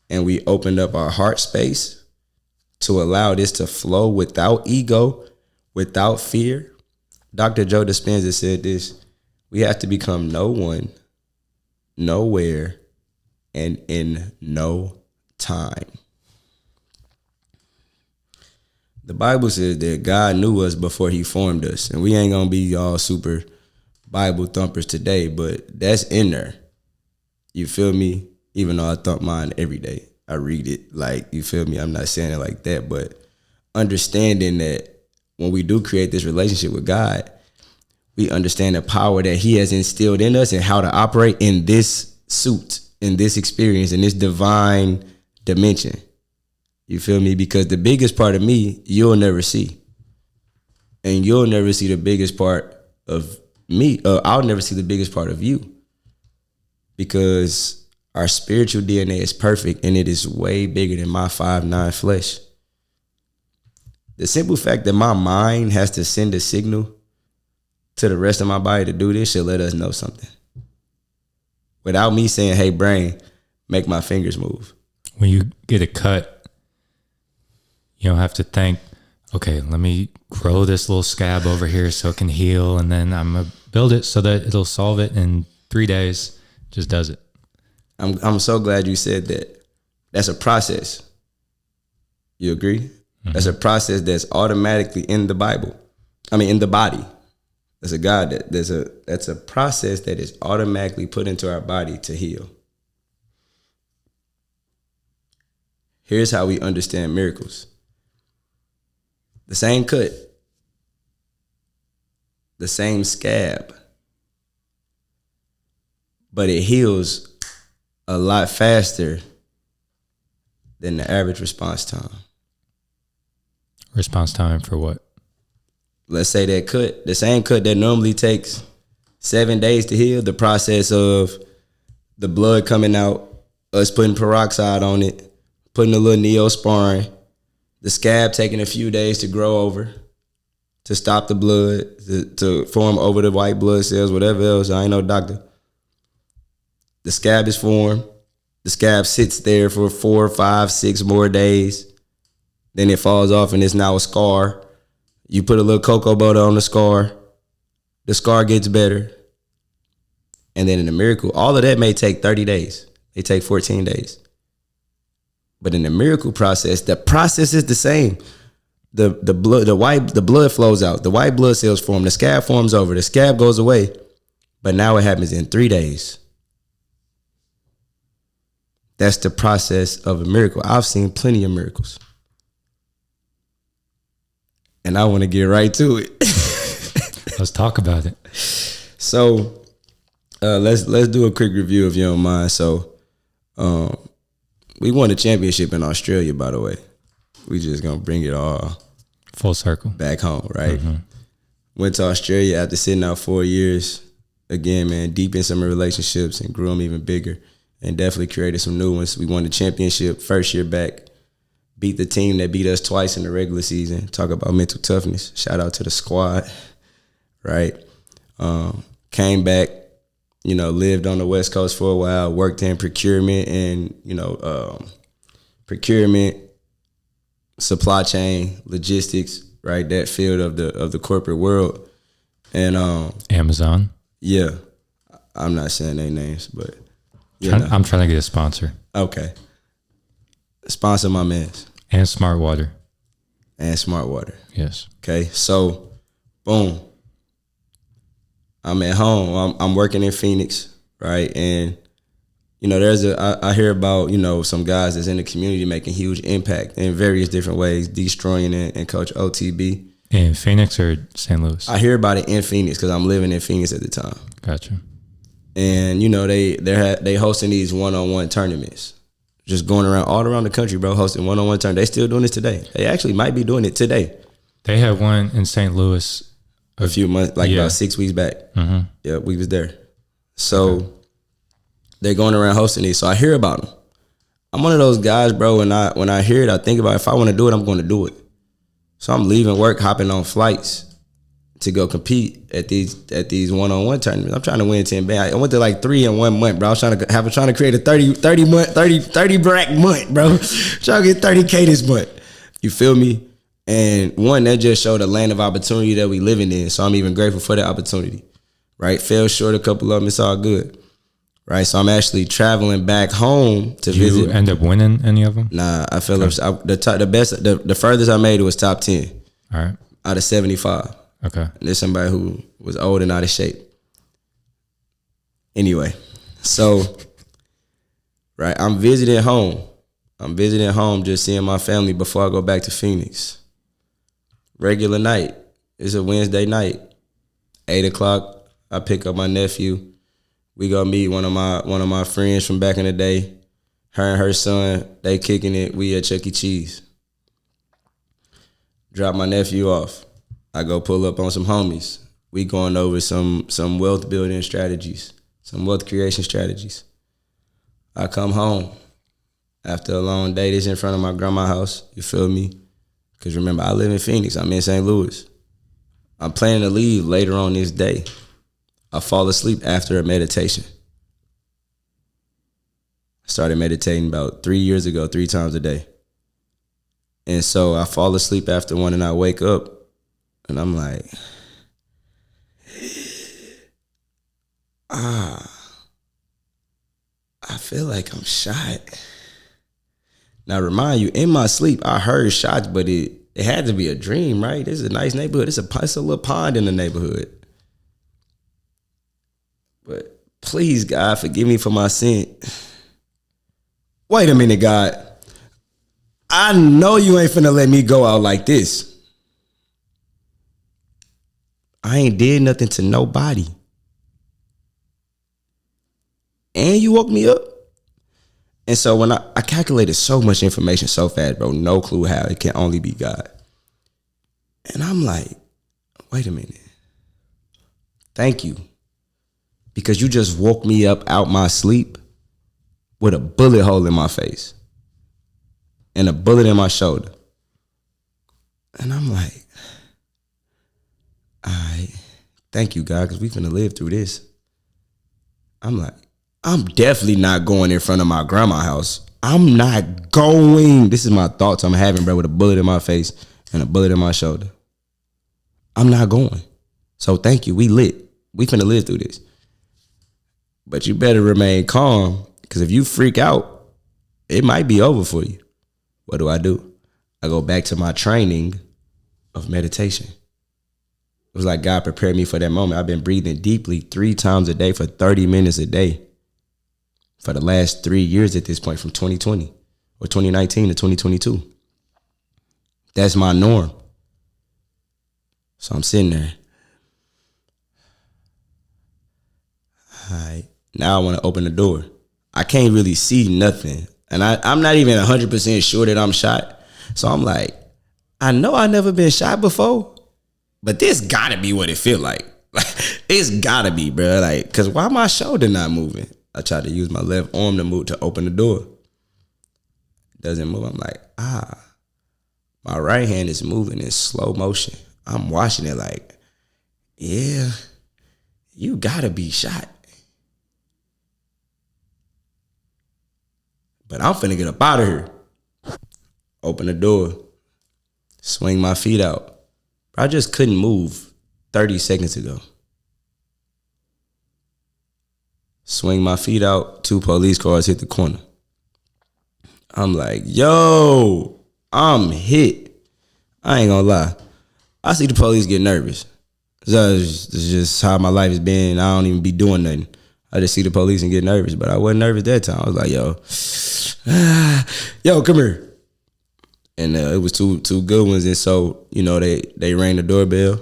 A: and we opened up our heart space to allow this to flow without ego, without fear. Dr. Joe Dispenza said this: we have to become no one, nowhere, and in no time. The Bible says that God knew us before he formed us. And we ain't going to be all super Bible thumpers today, but that's in there. You feel me? Even though I thump mine every day. I read it like, you feel me? I'm not saying it like that, but understanding that when we do create this relationship with God, we understand the power that he has instilled in us and how to operate in this suit, in this experience, in this divine dimension. You feel me? Because the biggest part of me, you'll never see. And you'll never see the biggest part of me. I'll never see the biggest part of you. Because our spiritual DNA is perfect and it is way bigger than my 5'9" flesh. The simple fact that my mind has to send a signal to the rest of my body to do this should let us know something. Without me saying, hey, brain, make my fingers move.
B: When you get a cut, you don't have to think, okay, let me grow this little scab over here so it can heal, and then I'm going to build it so that it'll solve it in 3 days. Just does it.
A: I'm so glad you said that. That's a process. You agree? Mm-hmm. That's a process that's automatically in the Bible. In the body. There's a God that's a process that is automatically put into our body to heal. Here's how we understand miracles. The same cut, the same scab, but it heals a lot faster than the average response time.
B: Response time for what?
A: Let's say that cut, the same cut that normally takes 7 days to heal, the process of the blood coming out, us putting peroxide on it, putting a little Neosporin, the scab taking a few days to grow over, to stop the blood, to form over the white blood cells, whatever else. I ain't no doctor. The scab is formed. The scab sits there for 4, 5, 6 more days. then it falls off and it's now a scar. You put a little cocoa butter on the scar gets better. And then in the miracle, all of that may take 30 days. They take 14 days. But in the miracle process, the process is the same. The blood flows out. The white blood cells form. The scab forms over. The scab goes away. But now it happens in 3 days. That's the process of a miracle. I've seen plenty of miracles. And I want to get right to it.
B: Let's talk about it.
A: So let's do a quick review if you don't mind. So we won the championship in Australia, by the way. We just gonna bring it all
B: full circle
A: back home, right? Mm-hmm. Went to Australia after sitting out 4 years. Again, man, deep in some relationships and grew them even bigger, and definitely created some new ones. We won the championship first year back. Beat the team that beat us twice in the regular season. Talk about mental toughness. Shout out to the squad, right? Came back, lived on the West Coast for a while, worked in procurement and, supply chain, logistics, right? That field of the corporate world. And
B: Amazon.
A: Yeah. I'm not saying their names, but
B: I'm trying to get a sponsor.
A: Okay. Sponsor my mans.
B: And Smart Water. Yes.
A: Okay. So, boom. I'm at home. I'm working in Phoenix, right? And, I hear about, some guys that's in the community making huge impact in various different ways, destroying and Coach OTB.
B: In Phoenix or St. Louis?
A: I hear about it in Phoenix because I'm living in Phoenix at the time.
B: Gotcha.
A: And, they hosting these one-on-one tournaments. Just going all around the country, bro, hosting one-on-one tournaments. They still doing this today. They actually might be doing it today.
B: They had one in St. Louis.
A: A few months, about 6 weeks back.
B: Mm-hmm.
A: Yeah, we was there. So they're going around hosting these. So I hear about them. I'm one of those guys, bro, when I hear it, I think about if I want to do it, I'm going to do it. So I'm leaving work, hopping on flights to go compete at these one-on-one tournaments. I'm trying to win 10 bands. I went to like 3 in 1 month, bro. I was trying to create a 30 brack month, bro. Trying to get 30K this month. You feel me? And one, that just showed a land of opportunity that we living in. So I'm even grateful for that opportunity, right? Fell short a couple of them. It's all good, right? So I'm actually traveling back home to visit.
B: You end up winning any of them?
A: Nah, I fell up. The furthest I made it was top 10.
B: All right.
A: Out of 75.
B: Okay.
A: And there's somebody who was old and out of shape. Anyway, so, right, I'm visiting home. Just seeing my family before I go back to Phoenix. Regular night. It's a Wednesday night. 8 o'clock, I pick up my nephew. We go meet one of my friends from back in the day. Her and her son, they kicking it. We at Chuck E. Cheese. Drop my nephew off. I go pull up on some homies. We going over some wealth building strategies, some wealth creation strategies. I come home after a long day. This in front of my grandma's house. You feel me? Because remember, I live in Phoenix. I'm in St. Louis. I'm planning to leave later on this day. I fall asleep after a meditation. I started meditating about 3 years ago, 3 times a day. And so I fall asleep after one and I wake up and I'm like, I feel like I'm shot. Now, remind you, in my sleep, I heard shots, but it had to be a dream, right? This is a nice neighborhood. It's a little pond in the neighborhood. But please, God, forgive me for my sin. Wait a minute, God. I know you ain't finna let me go out like this. I ain't did nothing to nobody. And you woke me up. And so when I calculated so much information so fast, bro, no clue how. It can only be God. And I'm like, wait a minute. Thank you. Because you just woke me up out my sleep with a bullet hole in my face and a bullet in my shoulder. And I'm like, all right, thank you, God, because we finna live through this. I'm like, I'm definitely not going in front of my grandma's house I'm not going. This is my thoughts I'm having, bro, with a bullet in my face and a bullet in my shoulder. I'm not going. So thank you. We lit. We finna live through this. But you better remain calm, because if you freak out, it might be over for you. What do? I go back to my training of meditation. It was like God prepared me for that moment. I've been breathing deeply 3 times a day for 30 minutes a day for the last 3 years at this point, from 2020 or 2019 to 2022. That's my norm. So I'm sitting there. All right. Now I want to open the door. I can't really see nothing. And I'm not even 100% sure that I'm shot. So I'm like, I know I never been shot before, but this gotta be what it feel like. It's gotta be, bro. Like, cause why my shoulder not moving? I tried to use my left arm to move to open the door. Doesn't move. I'm like, my right hand is moving in slow motion. I'm watching it like, yeah, you gotta be shot. But I'm finna get up out of here. Open the door. Swing my feet out. I just couldn't move 30 seconds ago. Swing my feet out. 2 police cars hit the corner. I'm like, yo, I'm hit. I ain't gonna lie. I see the police get nervous. It's just how my life has been. I don't even be doing nothing. I just see the police and get nervous. But I wasn't nervous that time. I was like, yo, come here. And it was two good ones. And so, you know, they rang the doorbell.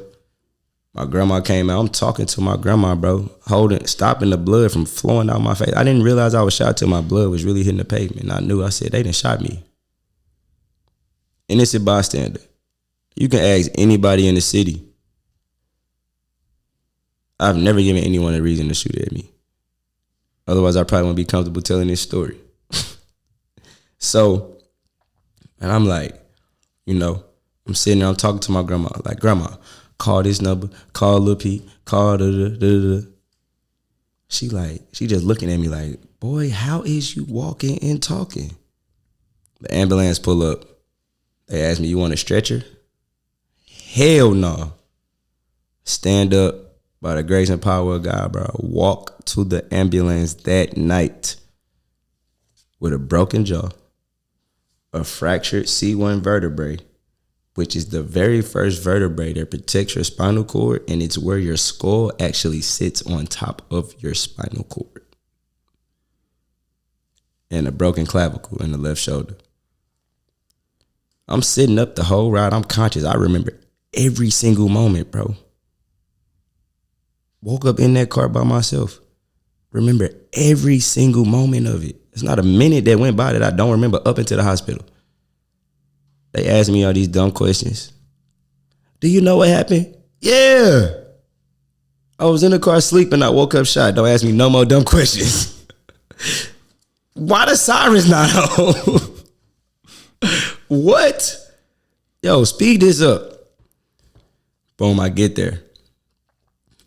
A: My grandma came out. I'm talking to my grandma, bro, stopping the blood from flowing out my face. I didn't realize I was shot till my blood was really hitting the pavement. I knew. I said, they done shot me. Innocent bystander. You can ask anybody in the city. I've never given anyone a reason to shoot at me. Otherwise, I probably wouldn't be comfortable telling this story. So, and I'm like, you know, I'm sitting there, I'm talking to my grandma. Like, grandma, call this number, call Lil Pete, call da-da-da-da. She just looking at me like, boy, how is you walking and talking? The ambulance pull up. They ask me, you want a stretcher? Hell no. Stand up by the grace and power of God, bro. Walk to the ambulance that night with a broken jaw, a fractured C1 vertebrae, which is the very first vertebrae that protects your spinal cord, and it's where your skull actually sits on top of your spinal cord. And a broken clavicle in the left shoulder. I'm sitting up the whole ride. I'm conscious. I remember every single moment, bro. Woke up in that car by myself. Remember every single moment of it. It's not a minute that went by that I don't remember up into the hospital. They asked me all these dumb questions. Do you know what happened? Yeah. I was in the car sleeping. I woke up shot. Don't ask me no more dumb questions. Why the sirens not on? What? Yo, speed this up. Boom, I get there.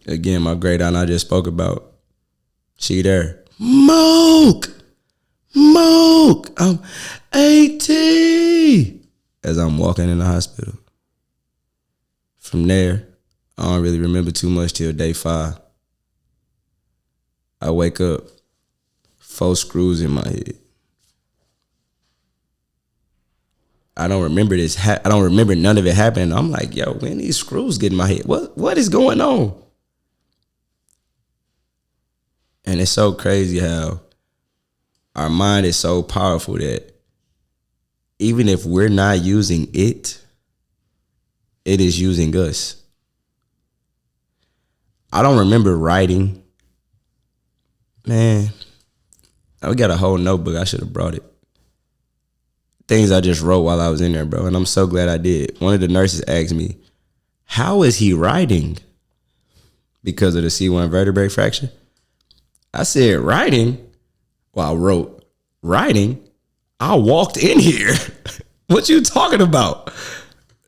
A: Again, my great aunt I just spoke about. She there. Mook. I'm 80. As I'm walking in the hospital. From there, I don't really remember too much till day 5. I wake up, 4 screws in my head. I don't remember this. I don't remember none of it happening. I'm like, yo, when these screws get in my head? What is going on? And it's so crazy how our mind is so powerful that even if we're not using it, it is using us. I don't remember writing. Man, we got a whole notebook. I should have brought it. Things I just wrote while I was in there, bro. And I'm so glad I did. One of the nurses asked me, how is he writing? Because of the C1 vertebrae fracture. I said, writing? Well, I wrote, writing? I walked in here. What you talking about?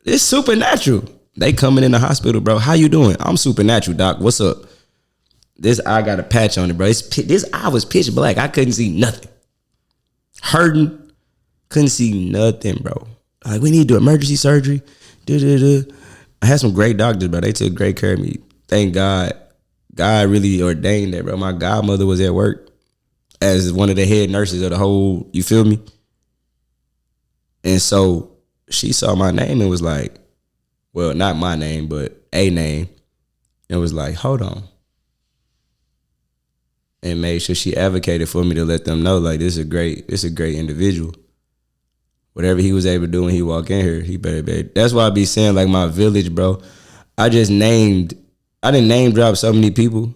A: It's supernatural. They coming in the hospital, bro. How you doing? I'm supernatural, doc. What's up? This eye got a patch on it, bro. This eye was pitch black. I couldn't see nothing. hurting, couldn't see nothing, bro. Like, we need to do emergency surgery. I had some great doctors, bro. They took great care of me. Thank God. God really ordained that, bro. My godmother was at work as one of the head nurses of the whole, you feel me? And so she saw my name and was like, well, not my name, but a name, and was like, hold on. And made sure she advocated for me to let them know, like, this is a great individual. Whatever he was able to do when he walked in here, he better be. That's why I be saying, like, my village, bro. I didn't name drop so many people,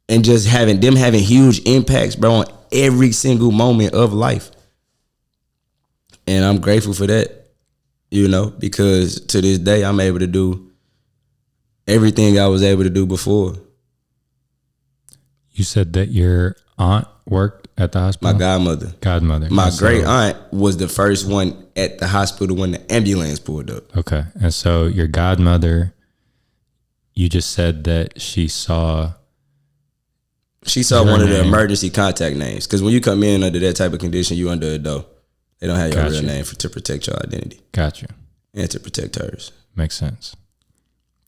A: and just having huge impacts, bro, on every single moment of life. And I'm grateful for that, you know, because to this day, I'm able to do everything I was able to do before.
B: You said that your aunt worked at the hospital?
A: My godmother. My great aunt was the first one at the hospital when the ambulance pulled up.
B: Okay. And so your godmother, you just said that she saw
A: one of the emergency contact names. Because when you come in under that type of condition, you under a dough. They don't have your real name to protect your identity.
B: Got you.
A: And to protect hers.
B: Makes sense.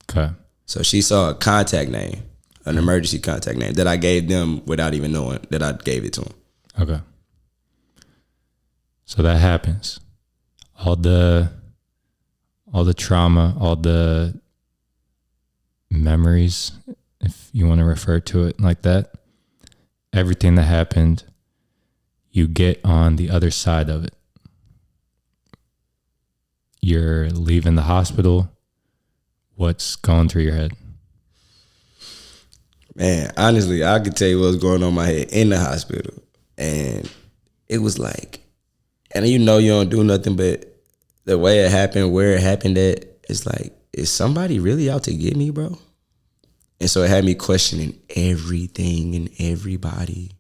B: Okay.
A: So she saw a contact name, an emergency contact name that I gave them without even knowing that I gave it to them.
B: Okay. So that happens. All the trauma, all the memories, if you want to refer to it like that, everything that happened, you get on the other side of it. You're leaving the hospital. What's going through your head?
A: Man, honestly, I could tell you what was going on in my head in the hospital. And it was like, and you know you don't do nothing, but the way it happened, where it happened at, it's like, is somebody really out to get me, bro? And so it had me questioning everything and everybody.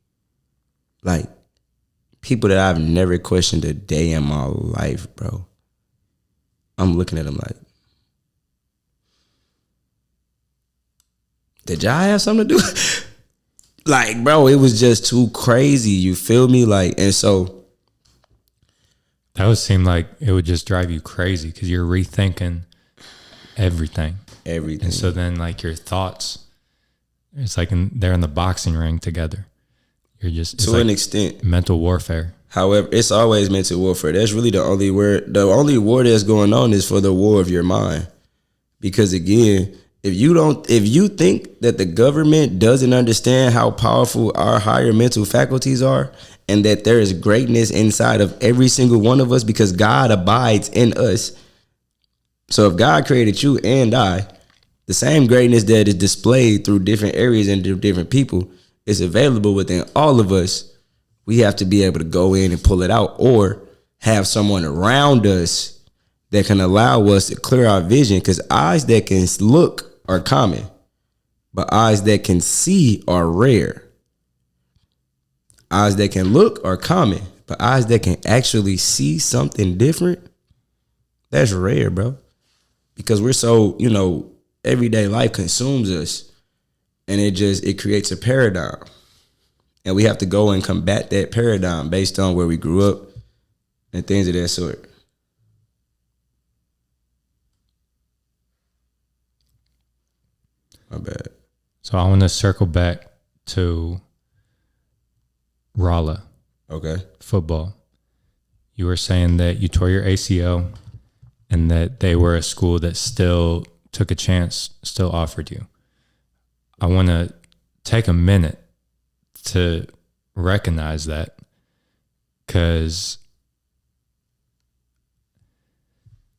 A: Like, people that I've never questioned a day in my life, bro. I'm looking at them like, did y'all have something to do? Like, bro, it was just too crazy. You feel me? Like, and so
B: that would seem like it would just drive you crazy because you're rethinking everything. And so then, like, your thoughts, it's like they're in the boxing ring together. You're just
A: to an extent
B: mental warfare.
A: However, it's always mental warfare. That's really the only word. The only war that's going on is for the war of your mind. Because again, if you think that the government doesn't understand how powerful our higher mental faculties are, and that there is greatness inside of every single one of us because God abides in us. So if God created you and I, the same greatness that is displayed through different areas and through different people is available within all of us. We have to be able to go in and pull it out, or have someone around us that can allow us to clear our vision, because eyes that can look are common, but eyes that can see are rare. Eyes that can look are common, but eyes that can actually see something different, that's rare, bro. Because we're so, everyday life consumes us, and it creates a paradigm. And we have to go and combat that paradigm based on where we grew up and things of that sort. My bad.
B: So I want to circle back to Rolla.
A: Okay.
B: Football. You were saying that you tore your ACL and that they were a school that still took a chance, still offered you. I want to take a minute to recognize that, because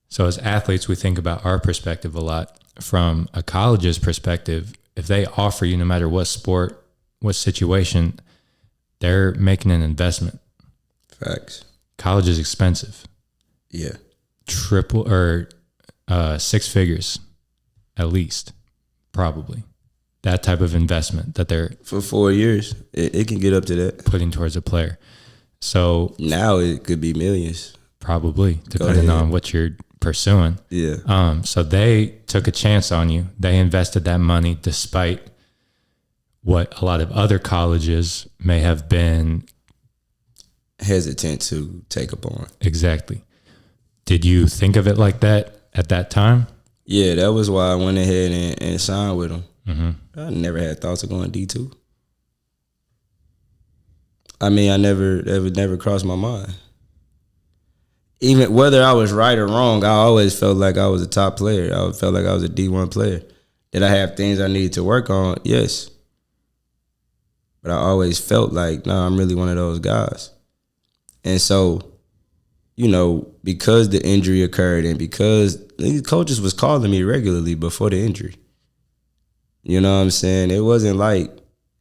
B: so as athletes, we think about our perspective a lot. From a college's perspective, if they offer you, no matter what sport, what situation, they're making an investment.
A: Facts.
B: College is expensive.
A: Yeah.
B: Triple or 6 figures, at least, probably. That type of investment that they're
A: for 4 years, it can get up to that,
B: putting towards a player. So
A: now it could be millions,
B: probably, depending on what you're pursuing.
A: Yeah.
B: So they took a chance on you. They invested that money despite what a lot of other colleges may have been
A: hesitant to take up on.
B: Exactly. Did you think of it like that at that time?
A: Yeah, that was why I went ahead and signed with him.
B: Mm-hmm.
A: I never had thoughts of going D2. I mean, never crossed my mind. Even whether I was right or wrong, I always felt like I was a top player. I felt like I was a D1 player. Did I have things I needed to work on? Yes. But I always felt like, no, I'm really one of those guys. And so, because the injury occurred and because these coaches was calling me regularly before the injury. You know what I'm saying? It wasn't like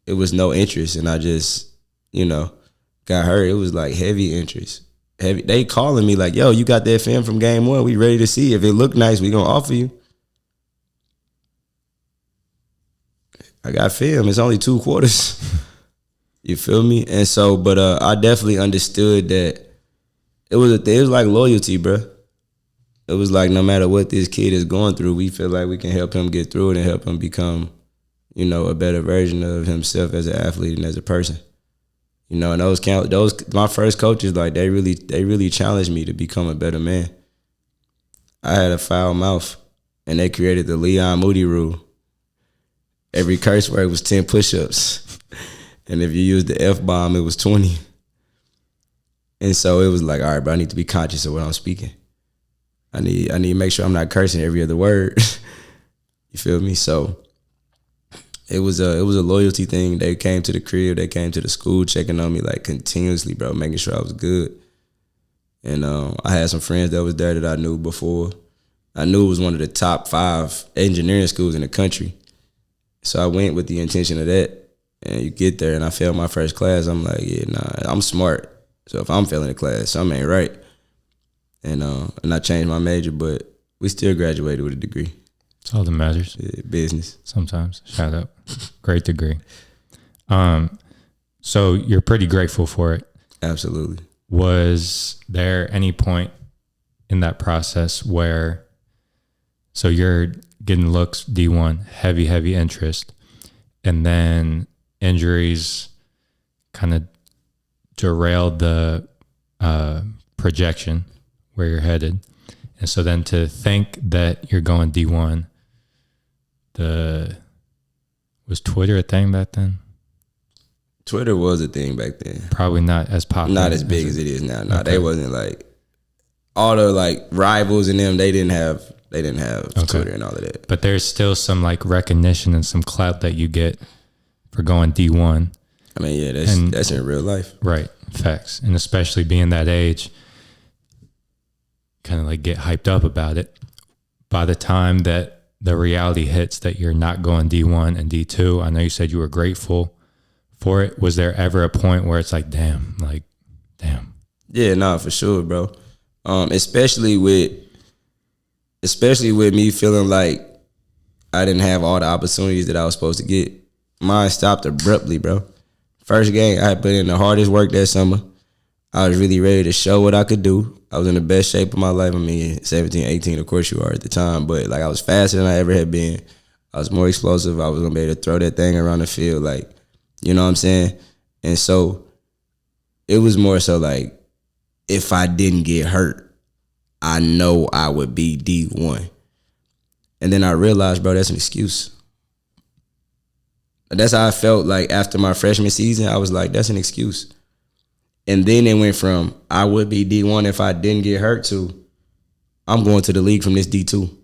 A: it was no interest and I just, got hurt. It was like heavy interest. Heavy. They calling me like, yo, you got that film from game 1. We ready to see. If it look nice, we gonna offer you. I got film. It's only 2 quarters. You feel me? And so, but I definitely understood that it was like loyalty, bro. It was like no matter what this kid is going through, we feel like we can help him get through it and help him become, a better version of himself as an athlete and as a person. And those my first coaches, like they really challenged me to become a better man. I had a foul mouth, and they created the Moody rule. Every curse word was 10 push-ups, and if you used the F-bomb, it was 20. And so it was like, all right, bro, I need to be conscious of what I'm speaking. I need to make sure I'm not cursing every other word. You feel me? So it was a loyalty thing. They came to the crib, they came to the school, checking on me like continuously, bro, making sure I was good. And I had some friends that was there that I knew before. I knew it was one of the top 5 engineering schools in the country. So I went with the intention of that. And you get there and I failed my first class. I'm like, yeah, nah, I'm smart. So if I'm failing a class, something ain't right. And I changed my major, but we still graduated with a degree.
B: That's all that matters.
A: Yeah, business.
B: Sometimes. Shout out. Great degree. So you're pretty grateful for it.
A: Absolutely.
B: Was there any point in that process where, so you're getting looks D1, heavy interest, and then injuries kind of derailed the projection where you're headed. And so then to think that you're going D1, was Twitter a thing back then?
A: Twitter was a thing back then.
B: Probably not as popular.
A: Not as big as it is now. No, okay. They wasn't like all the like rivals and them. They didn't have okay. Twitter and all of that.
B: But there's still some like recognition and some clout that you get for going D1.
A: I mean, yeah, that's in real life.
B: Right. Facts. And especially being that age, kind of like get hyped up about it. By the time that the reality hits that you're not going D1 and D2, I know you said you were grateful for it. Was there ever a point where it's like, damn?
A: Yeah, nah, for sure, bro. Especially with me feeling like I didn't have all the opportunities that I was supposed to get. Mine stopped abruptly, bro. First game, I had put in the hardest work that summer. I was really ready to show what I could do. I was in the best shape of my life. I mean, 17, 18, of course you are at the time, but like I was faster than I ever had been. I was more explosive. I was gonna be able to throw that thing around the field, like, you know what I'm saying? And so it was more so like, if I didn't get hurt, I know I would be D1. And then I realized, bro, that's an excuse. That's how I felt like after my freshman season. I was like, that's an excuse. And then it went from I would be D1 if I didn't get hurt to I'm going to the league from this D2.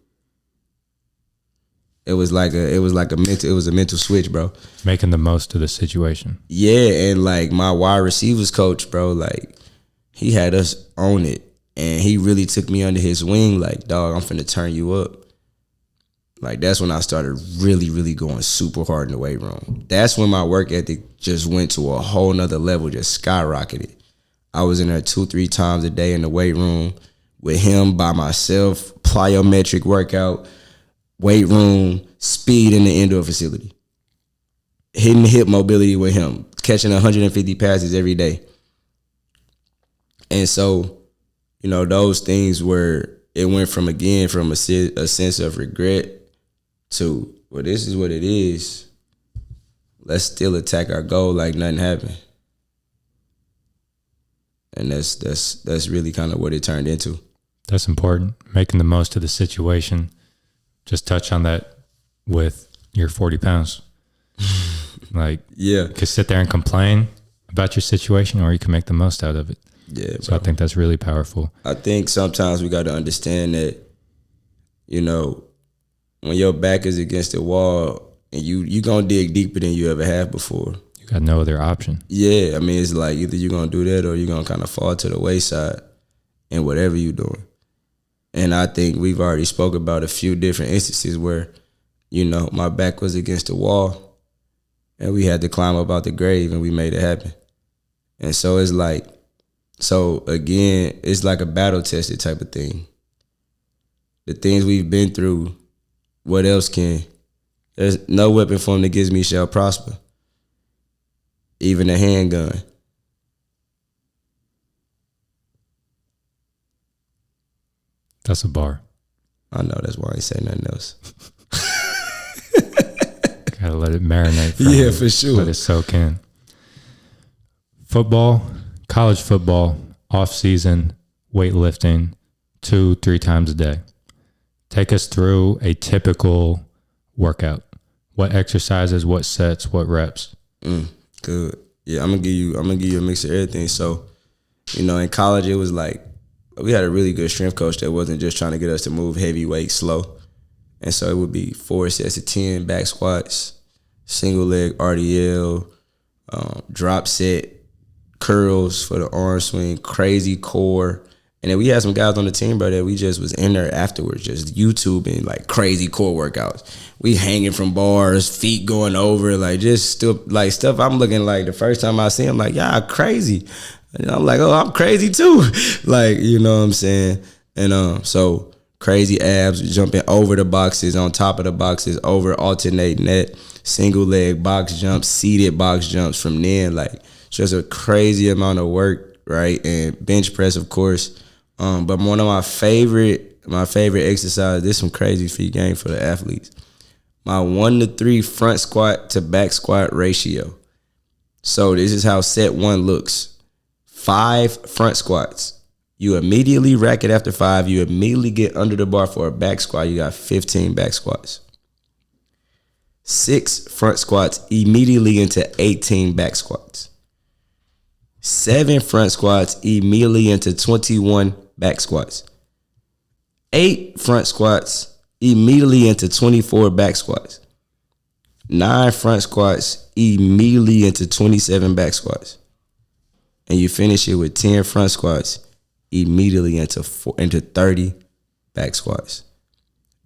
A: It was a mental switch, bro.
B: Making the most of the situation.
A: Yeah, and like my wide receivers coach, bro, like he had us on it. And he really took me under his wing, like, dog, I'm finna turn you up. Like, that's when I started really, really going super hard in the weight room. That's when my work ethic just went to a whole nother level, just skyrocketed. I was in there 2-3 times a day in the weight room with him by myself, plyometric workout, weight room, speed in the indoor facility. Hitting hip mobility with him, catching 150 passes every day. And so, you know, those things it went from a sense of regret to, well, this is what it is. Let's still attack our goal like nothing happened. And that's really kind of what it turned into.
B: That's important. Making the most of the situation. Just touch on that with your 40 pounds. Like,
A: yeah,
B: you could sit there and complain about your situation, or you can make the most out of it.
A: Yeah,
B: so bro. I think that's really powerful.
A: I think sometimes we got to understand that, you know, when your back is against the wall and you gonna dig deeper than you ever have before.
B: You got no other option.
A: Yeah, I mean, it's like either you're gonna do that or you're gonna kind of fall to the wayside in whatever you're doing. And I think we've already spoke about a few different instances where, you know, my back was against the wall and we had to climb up out the grave and we made it happen. And so it's like, so again, it's like a battle tested type of thing. The things we've been through, what else can? There's no weapon formed against me shall prosper. Even a handgun.
B: That's a bar.
A: I know, that's why I ain't say nothing else.
B: Gotta let it marinate.
A: Yeah, for sure.
B: Let it soak in. Football, college football, off-season, weightlifting, 2-3 times a day. Take us through a typical workout. What exercises, what sets, what reps?
A: Good. Yeah, I'm gonna give you a mix of everything. So, you know, in college it was like we had a really good strength coach that wasn't just trying to get us to move heavy weight slow. And so it would be 4 sets of 10 back squats, single leg RDL, drop set, curls for the arm swing, crazy core. And then we had some guys on the team, bro, that we just was in there afterwards, just YouTubing like crazy core workouts. We hanging from bars, feet going over, like just still like stuff I'm looking like the first time I see him, like, yeah, crazy. And I'm like, oh, I'm crazy too. Like, you know what I'm saying? And so crazy abs, jumping over the boxes, on top of the boxes, over alternate net, single leg box jumps, seated box jumps from then, like just a crazy amount of work, right? And bench press, of course. But one of my favorite exercise, this is some crazy feet game for the athletes. My 1-to-3 front squat to back squat ratio. So this is how set 1 looks. 5 front squats. You immediately rack it after 5. You immediately get under the bar for a back squat. You got 15 back squats. 6 front squats immediately into 18 back squats. 7 front squats immediately into 21 back squats. 8 front squats immediately into 24 back squats. 9 front squats immediately into 27 back squats. And you finish it with 10 front squats immediately into 30 back squats.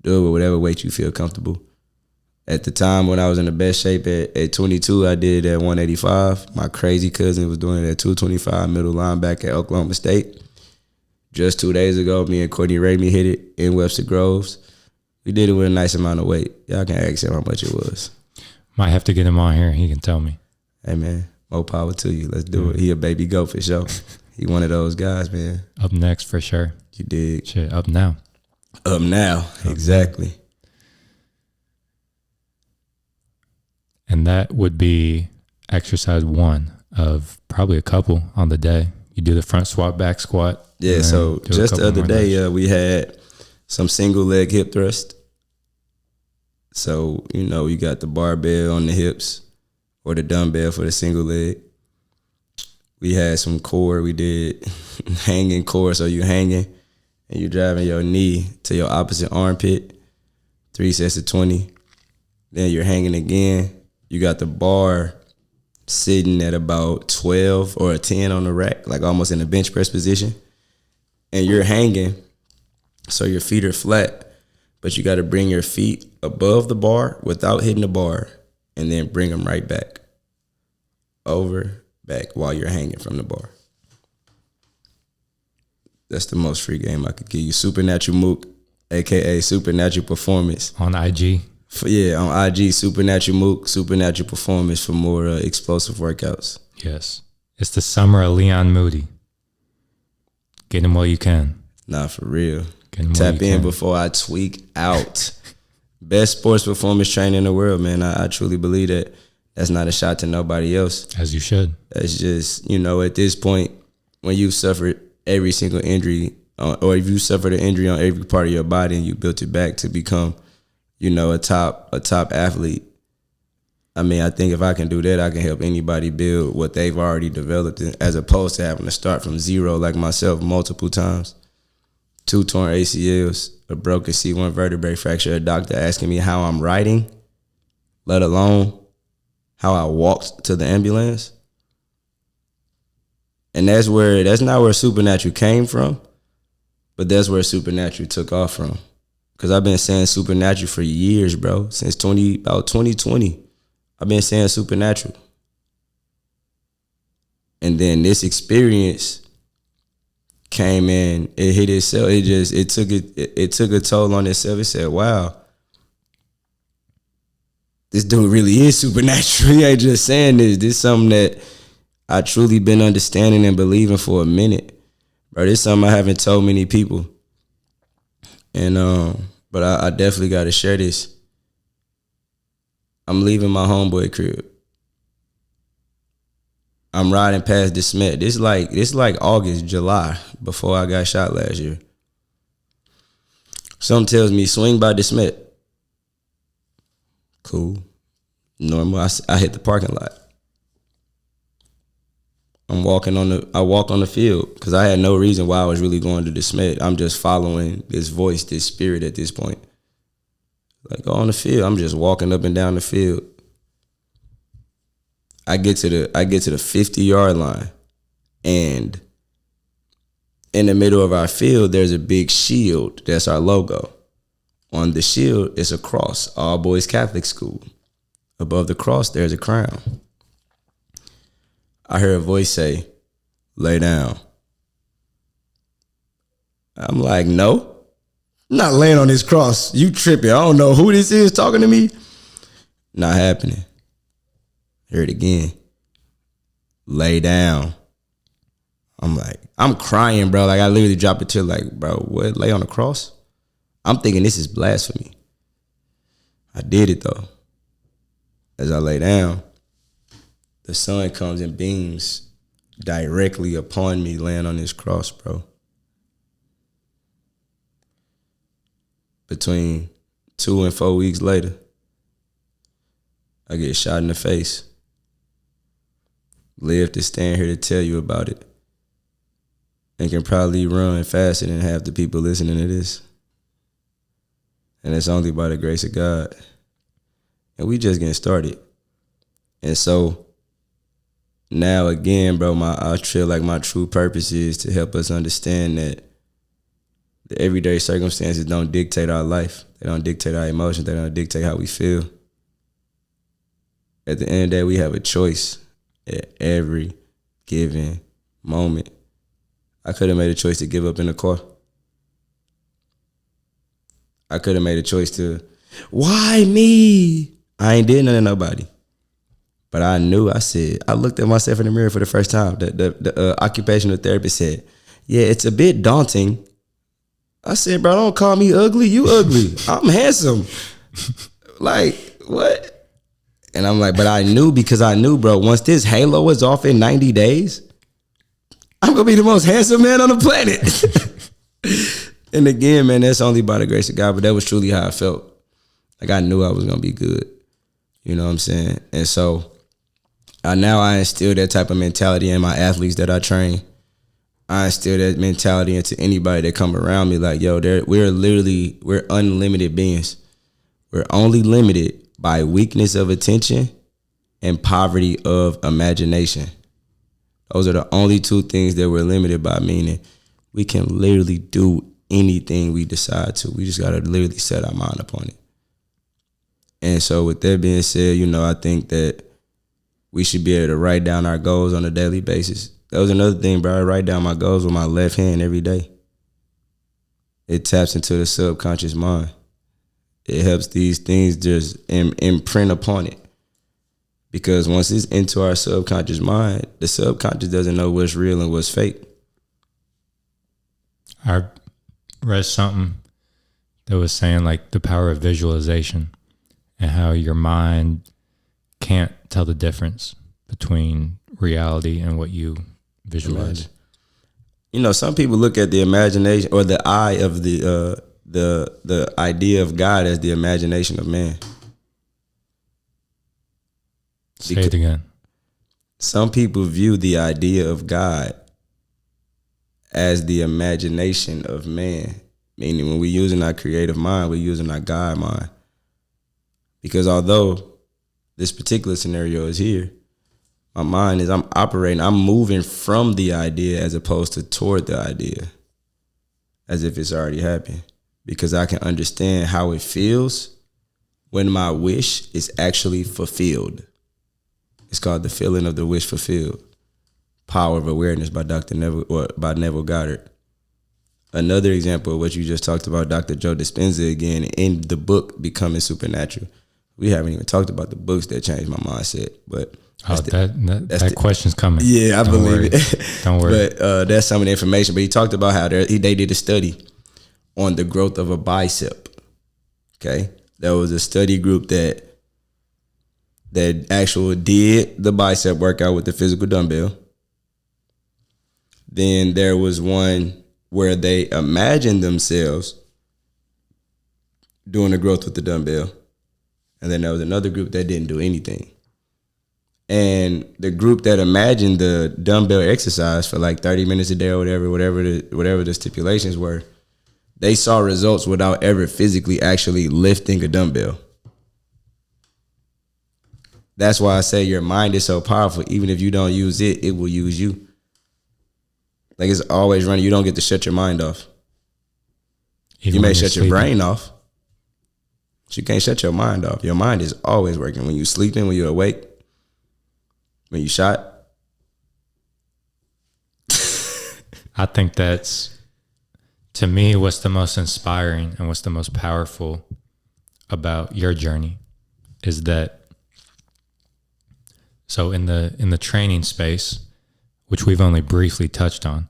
A: Do it with whatever weight you feel comfortable. At the time when I was in the best shape at 22, I did it at 185. My crazy cousin was doing it at 225, middle linebacker at Oklahoma State. Just 2 days ago, me and Courtney Ramey hit it in Webster Groves. We did it with a nice amount of weight. Y'all can ask him how much it was.
B: Might have to get him on here. He can tell me.
A: Hey, man, more power to you. Let's do it. He a baby goat for sure. He one of those guys, man.
B: Up next for sure.
A: You dig?
B: Shit, up now.
A: Up now, exactly.
B: And that would be exercise 1 of probably a couple on the day. You do the front squat, back squat.
A: Yeah, so just the other day, we had some single leg hip thrust. So, you know, you got the barbell on the hips or the dumbbell for the single leg. We had some core. We did hanging core. So you hanging and you driving your knee to your opposite armpit. 3 sets of 20. Then you're hanging again. You got the bar sitting at about 12 or a 10 on the rack, like almost in a bench press position. And you're hanging, so your feet are flat, but you got to bring your feet above the bar without hitting the bar and then bring them right back. Over, back, while you're hanging from the bar. That's the most free game I could give you. Supernatural Mook, a.k.a. Supernatural Performance.
B: On IG?
A: On IG, Supernatural Mook, Supernatural Performance for more explosive workouts.
B: Yes. It's the summer of Leon Moody. Get him while you can.
A: Nah, for real.
B: Tap
A: in before I tweak out. Best sports performance trainer in the world, man. I truly believe that. That's not a shot to nobody else.
B: As you should.
A: That's just, you know, at this point, when you suffered every single injury, or if you suffered an injury on every part of your body and you built it back to become, a top athlete. I mean, I think if I can do that, I can help anybody build what they've already developed, as opposed to having to start from zero like myself multiple times. 2 torn ACLs, a broken C1 vertebrae fracture, a doctor asking me how I'm writing, let alone how I walked to the ambulance. And that's not where Supernatural came from, but that's where Supernatural took off from. Because I've been saying Supernatural for years, bro. Since about 2020, I've been saying Supernatural. And then this experience came in, it hit itself. It took a toll on itself. It said, wow, this dude really is supernatural. He ain't just saying this. This is something that I truly been understanding and believing for a minute. Bro, this is something I haven't told many people. And but I definitely gotta share this. I'm leaving my homeboy crib. I'm riding past the Smet. This like August, July, before I got shot last year. Something tells me swing by the Smet. Cool. Normal. I hit the parking lot. I walk on the field because I had no reason why I was really going to the Smet. I'm just following this voice, this spirit at this point. Like, go on the field. I'm just walking up and down the field. I get to the 50-yard line, and in the middle of our field, there's a big shield. That's our logo. On the shield is a cross, all boys Catholic school. Above the cross, there's a crown. I heard a voice say, "Lay down." I'm like, no, I'm not laying on this cross. You tripping. I don't know who this is talking to me. Not happening. Heard it again. Lay down. I'm like, I'm crying, bro. Like, I literally dropped it to like, bro, what? Lay on the cross? I'm thinking this is blasphemy. I did it though. As I lay down, the sun comes and beams directly upon me laying on this cross, bro. Between 2 and 4 weeks later, I get shot in the face. Live to stand here to tell you about it. And can probably run faster than half the people listening to this. And it's only by the grace of God. And we just getting started. And so now again, bro, I feel like my true purpose is to help us understand that the everyday circumstances don't dictate our life. They don't dictate our emotions. They don't dictate how we feel. At the end of the day, we have a choice at every given moment. I could have made a choice to give up in the car. I could have made a choice to, why me? I ain't did nothing to nobody. But I looked at myself in the mirror for the first time. The occupational therapist said, yeah, it's a bit daunting. I said, bro, don't call me ugly. You ugly. I'm handsome. Like, what? And I'm like, but I knew, bro, once this halo is off in 90 days, I'm going to be the most handsome man on the planet. And again, man, that's only by the grace of God, but that was truly how I felt. Like, I knew I was going to be good. You know what I'm saying? And so I instill that type of mentality in my athletes that I train. I instill that mentality into anybody that come around me. Like, yo, we're unlimited beings. We're only limited by weakness of attention and poverty of imagination. Those are the only two things that we're limited by, meaning we can literally do anything we decide to. We just got to literally set our mind upon it. And so with that being said, I think that we should be able to write down our goals on a daily basis. That was another thing, bro. I write down my goals with my left hand every day. It taps into the subconscious mind. It helps these things just imprint upon it. Because once it's into our subconscious mind, the subconscious doesn't know what's real and what's fake.
B: I read something that was saying like the power of visualization and how your mind can't tell the difference between reality and what you visualize.
A: some people look at the imagination or the eye of the idea of God as the imagination of man.
B: Say it again.
A: Some people view the idea of God as the imagination of man. Meaning when we're using our creative mind, we're using our God mind. Because although this particular scenario is here, my mind is, I'm moving from the idea as opposed to toward the idea, as if it's already happened. Because I can understand how it feels when my wish is actually fulfilled. It's called The Feeling of the Wish Fulfilled. Power of Awareness by by Neville Goddard. Another example of what you just talked about, Dr. Joe Dispenza again, in the book Becoming Supernatural. We haven't even talked about the books that changed my mindset, but
B: that question's coming.
A: Yeah, I believe it.
B: Don't worry.
A: But that's some of the information. But he talked about how they did a study on the growth of a bicep. Okay, there was a study group that actually did the bicep workout with the physical dumbbell. Then there was one where they imagined themselves doing the growth with the dumbbell. And then there was another group that didn't do anything. And the group that imagined the dumbbell exercise for like 30 minutes a day or whatever the stipulations were, they saw results without ever physically actually lifting a dumbbell. That's why I say your mind is so powerful. Even if you don't use it, it will use you. Like it's always running. You don't get to shut your mind off.
B: Even
A: you may
B: when you're
A: shut your
B: sleeping.
A: brain off, but you can't shut your mind off. Your mind is always working. When you're sleeping, when you're awake, when you shot.
B: I think that's, to me, what's the most inspiring and what's the most powerful about your journey is that, so in the training space, which we've only briefly touched on,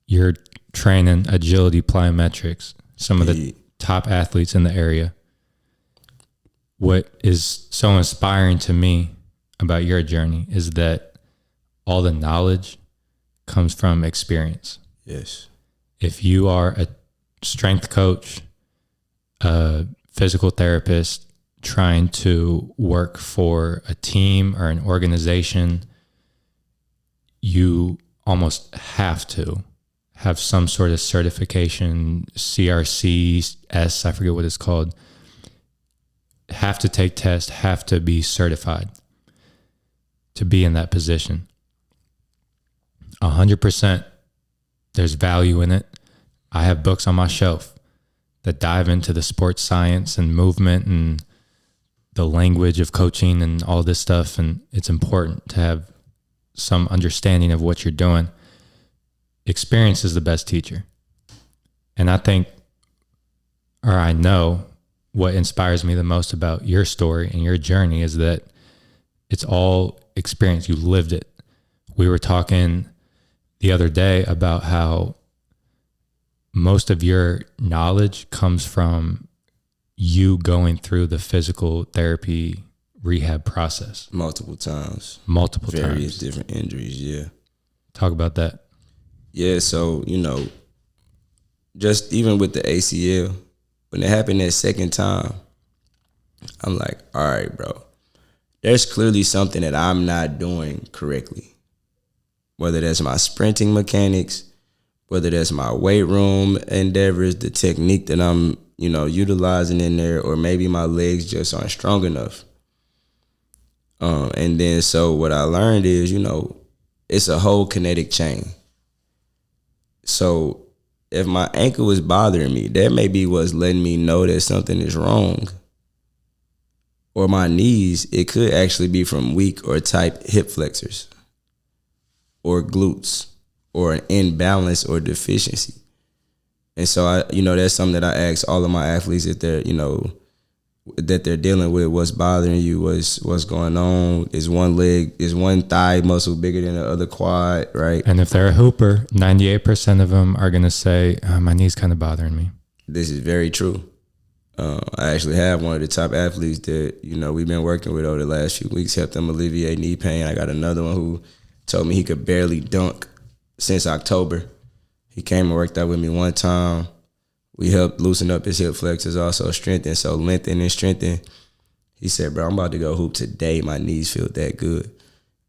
B: you're training agility plyometrics, some of the top athletes in the area. What is so inspiring to me about your journey is that all the knowledge comes from experience.
A: Yes.
B: If you are a strength coach, a physical therapist trying to work for a team or an organization, you almost have to have some sort of certification, CRCS, I forget what it's called, have to take tests, have to be certified to be in that position. 100%, there's value in it. I have books on my shelf that dive into the sports science and movement and the language of coaching and all this stuff, and it's important to have some understanding of what you're doing. Experience is the best teacher. And I think, or I know, what inspires me the most about your story and your journey is that it's all experience. You lived it. We were talking the other day about how most of your knowledge comes from you going through the physical therapy rehab process.
A: Multiple times.
B: Various
A: different injuries, yeah.
B: Talk about that.
A: Yeah, so, just even with the ACL, when it happened that second time, I'm like, all right, bro, there's clearly something that I'm not doing correctly. Whether that's my sprinting mechanics, whether that's my weight room endeavors, the technique that I'm, utilizing in there, or maybe my legs just aren't strong enough. And then so what I learned is, it's a whole kinetic chain. So if my ankle is bothering me, that may be what's letting me know that something is wrong. Or my knees, it could actually be from weak or tight hip flexors or glutes or an imbalance or deficiency. And so that's something that I ask all of my athletes if they're, that they're dealing with. What's bothering you? What's going on? Is one thigh muscle bigger than the other quad, right?
B: And if they're a hooper, 98% of them are going to say, my knee's kind of bothering me.
A: This is very true. I actually have one of the top athletes that, we've been working with over the last few weeks, helped them alleviate knee pain. I got another one who told me he could barely dunk since October. He came and worked out with me one time. We helped loosen up his hip flexors, also strengthen. So lengthen and strengthen. He said, bro, I'm about to go hoop today. My knees feel that good.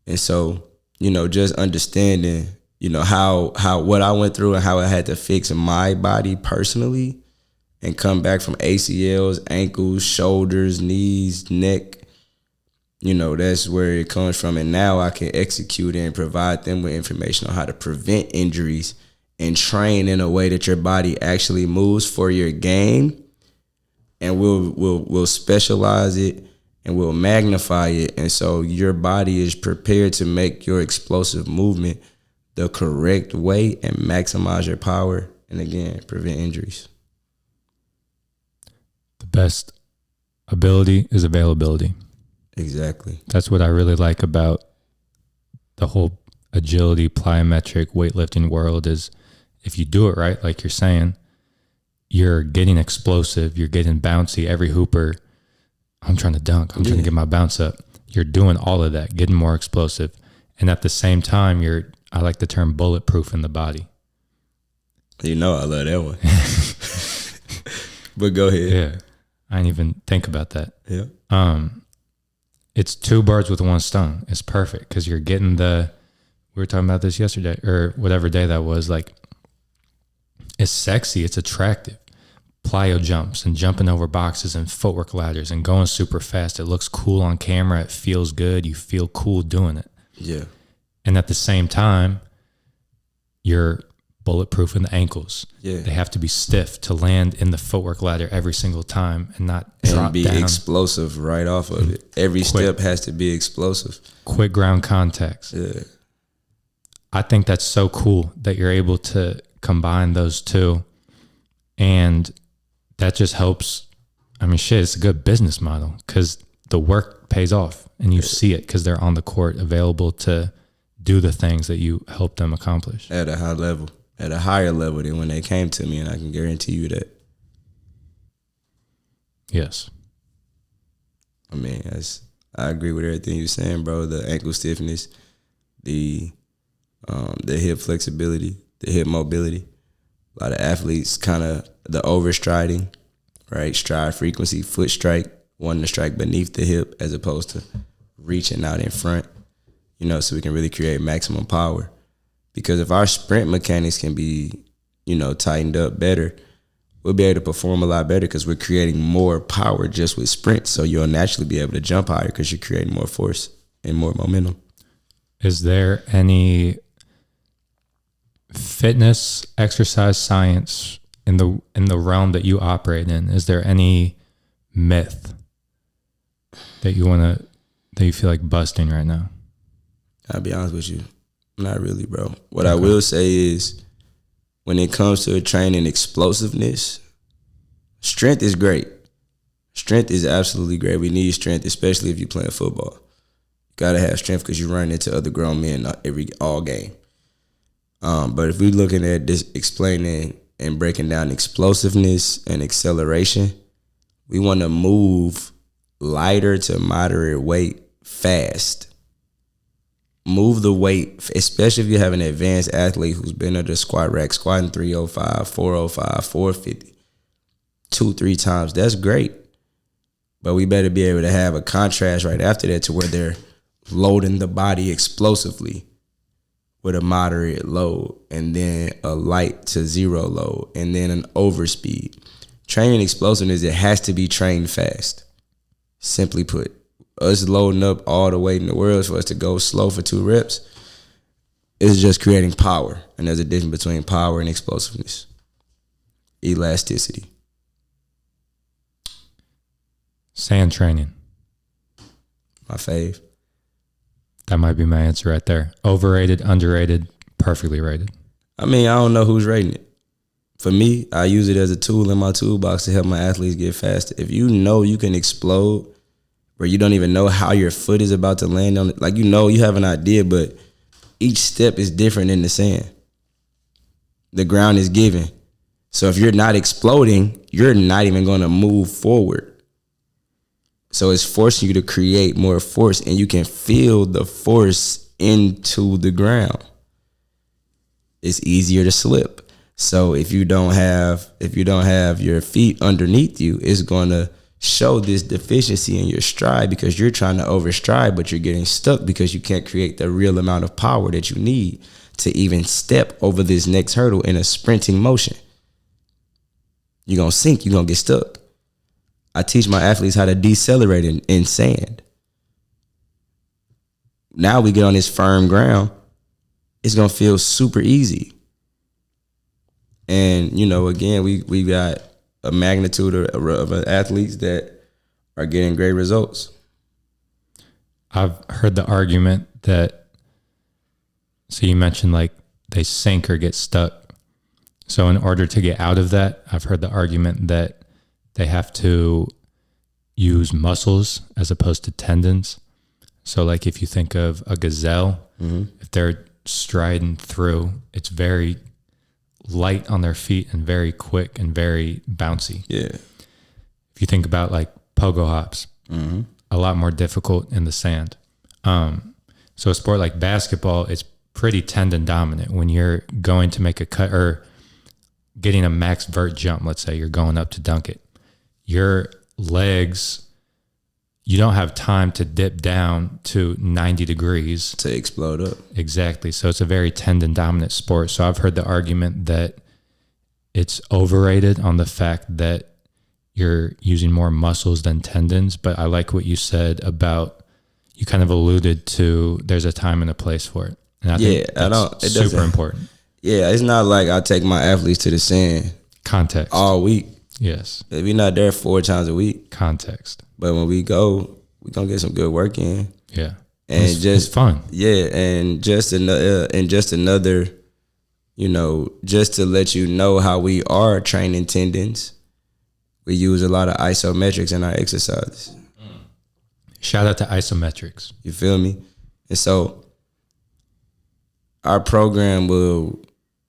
A: And so, just understanding, how what I went through and how I had to fix my body personally and come back from ACLs, ankles, shoulders, knees, neck, that's where it comes from. And now I can execute and provide them with information on how to prevent injuries and train in a way that your body actually moves for your game, and we'll specialize it and we'll magnify it. And so your body is prepared to make your explosive movement the correct way and maximize your power and, again, prevent injuries.
B: The best ability is availability.
A: Exactly.
B: That's what I really like about the whole agility, plyometric, weightlifting world is if you do it right, like you're saying, you're getting explosive, you're getting bouncy. Every hooper, I'm trying to dunk, I'm trying to get my bounce up. You're doing all of that, getting more explosive. And at the same time, I like the term bulletproof in the body.
A: I love that one. But go ahead.
B: Yeah. I didn't even think about that.
A: Yeah.
B: It's two birds with one stone. It's perfect because you're getting we were talking about this yesterday or whatever day that was, like, it's sexy, it's attractive. Plyo jumps and jumping over boxes and footwork ladders and going super fast. It looks cool on camera. It feels good. You feel cool doing it.
A: Yeah.
B: And at the same time, you're bulletproof in the ankles.
A: Yeah.
B: They have to be stiff to land in the footwork ladder every single time and not drop
A: be
B: down.
A: Explosive right off of it. Every step has to be explosive.
B: Quick ground contacts.
A: Yeah.
B: I think that's so cool that you're able to combine those two, and that just helps. I mean, shit, it's a good business model because the work pays off and you see it because they're on the court available to do the things that you help them accomplish
A: at a high level, at a higher level than when they came to me, and I can guarantee you that.
B: Yes.
A: I mean, I agree with everything you're saying, bro. The ankle stiffness, the hip flexibility, the hip mobility. A lot of athletes kind of the overstriding, right? Stride frequency, foot strike, wanting to strike beneath the hip as opposed to reaching out in front, so we can really create maximum power. Because if our sprint mechanics can be, tightened up better, we'll be able to perform a lot better because we're creating more power just with sprints. So you'll naturally be able to jump higher because you're creating more force and more momentum.
B: Is there any fitness, exercise science in the realm that you operate in? Is there any myth that you feel like busting right now?
A: I'll be honest with you, not really, bro. What I will say is, when it comes to training explosiveness, strength is great. Strength is absolutely great. We need strength, especially if you're playing football. You gotta have strength because you run into other grown men all game. But if we're looking at this, explaining and breaking down explosiveness and acceleration, we want to move lighter to moderate weight fast. Move the weight, especially if you have an advanced athlete who's been under the squat rack, squatting 305, 405, 450, 2-3 times. That's great. But we better be able to have a contrast right after that to where they're loading the body explosively with a moderate load, and then a light to zero load, and then an overspeed. Training explosiveness, it has to be trained fast. Simply put, us loading up all the weight in the world for us to go slow for 2 reps is just creating power. And there's a difference between power and explosiveness. Elasticity.
B: Sand training.
A: My fave.
B: That might be my answer right there. Overrated, underrated, perfectly rated.
A: I mean, I don't know who's rating it. For me, I use it as a tool in my toolbox to help my athletes get faster. If you know you can explode where you don't even know how your foot is about to land on it, like you have an idea, but each step is different in the sand. The ground is given. So if you're not exploding, you're not even going to move forward. So it's forcing you to create more force, and you can feel the force into the ground. it's easier to slip. So if you don't have your feet underneath you, it's gonna show this deficiency in your stride because you're trying to overstride, but you're getting stuck because you can't create the real amount of power that you need to even step over this next hurdle in a sprinting motion. You're gonna sink, you're gonna get stuck. I teach my athletes how to decelerate in sand. Now we get on this firm ground, it's gonna feel super easy. And, again, we got a magnitude of athletes that are getting great results.
B: I've heard the argument that, so you mentioned like they sink or get stuck. So in order to get out of that, I've heard the argument that they have to use muscles as opposed to tendons. So like if you think of a gazelle, if they're striding through, it's very light on their feet and very quick and very bouncy.
A: Yeah.
B: If you think about like pogo hops, a lot more difficult in the sand. So a sport like basketball, it's pretty tendon dominant. When you're going to make a cut or getting a max vert jump, let's say you're going up to dunk it, your legs, you don't have time to dip down to 90 degrees.
A: To explode up.
B: Exactly. So it's a very tendon dominant sport. So I've heard the argument that it's overrated on the fact that you're using more muscles than tendons. But I like what you said about, you kind of alluded to there's a time and a place for it. And I think it's super important.
A: Yeah, it's not like I take my athletes to the sand.
B: Context.
A: All week.
B: Yes.
A: We're not there 4 times a week.
B: Context.
A: But when we go, we're going to get some good work in.
B: Yeah.
A: And
B: it's fun.
A: Yeah, and just another, just to let you know how we are training tendons, we use a lot of isometrics in our exercises.
B: Shout out to isometrics.
A: You feel me? And so our program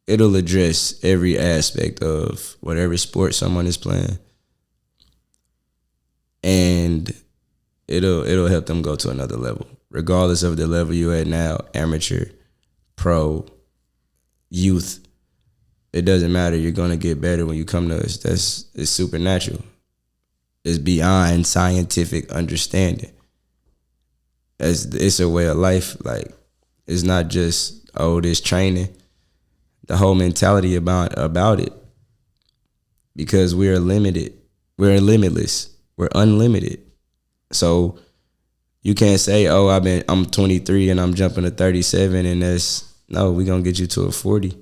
A: it'll address every aspect of whatever sport someone is playing. And it'll help them go to another level, regardless of the level you're at now, amateur, pro, youth. It doesn't matter. You're going to get better when you come to us. It's supernatural. It's beyond scientific understanding. It's a way of life. Like, it's not just, this training. The whole mentality about it. Because we're limited. We're limitless. We're unlimited. So you can't say, I'm 23 and I'm jumping to 37 and we're going to get you to a 40.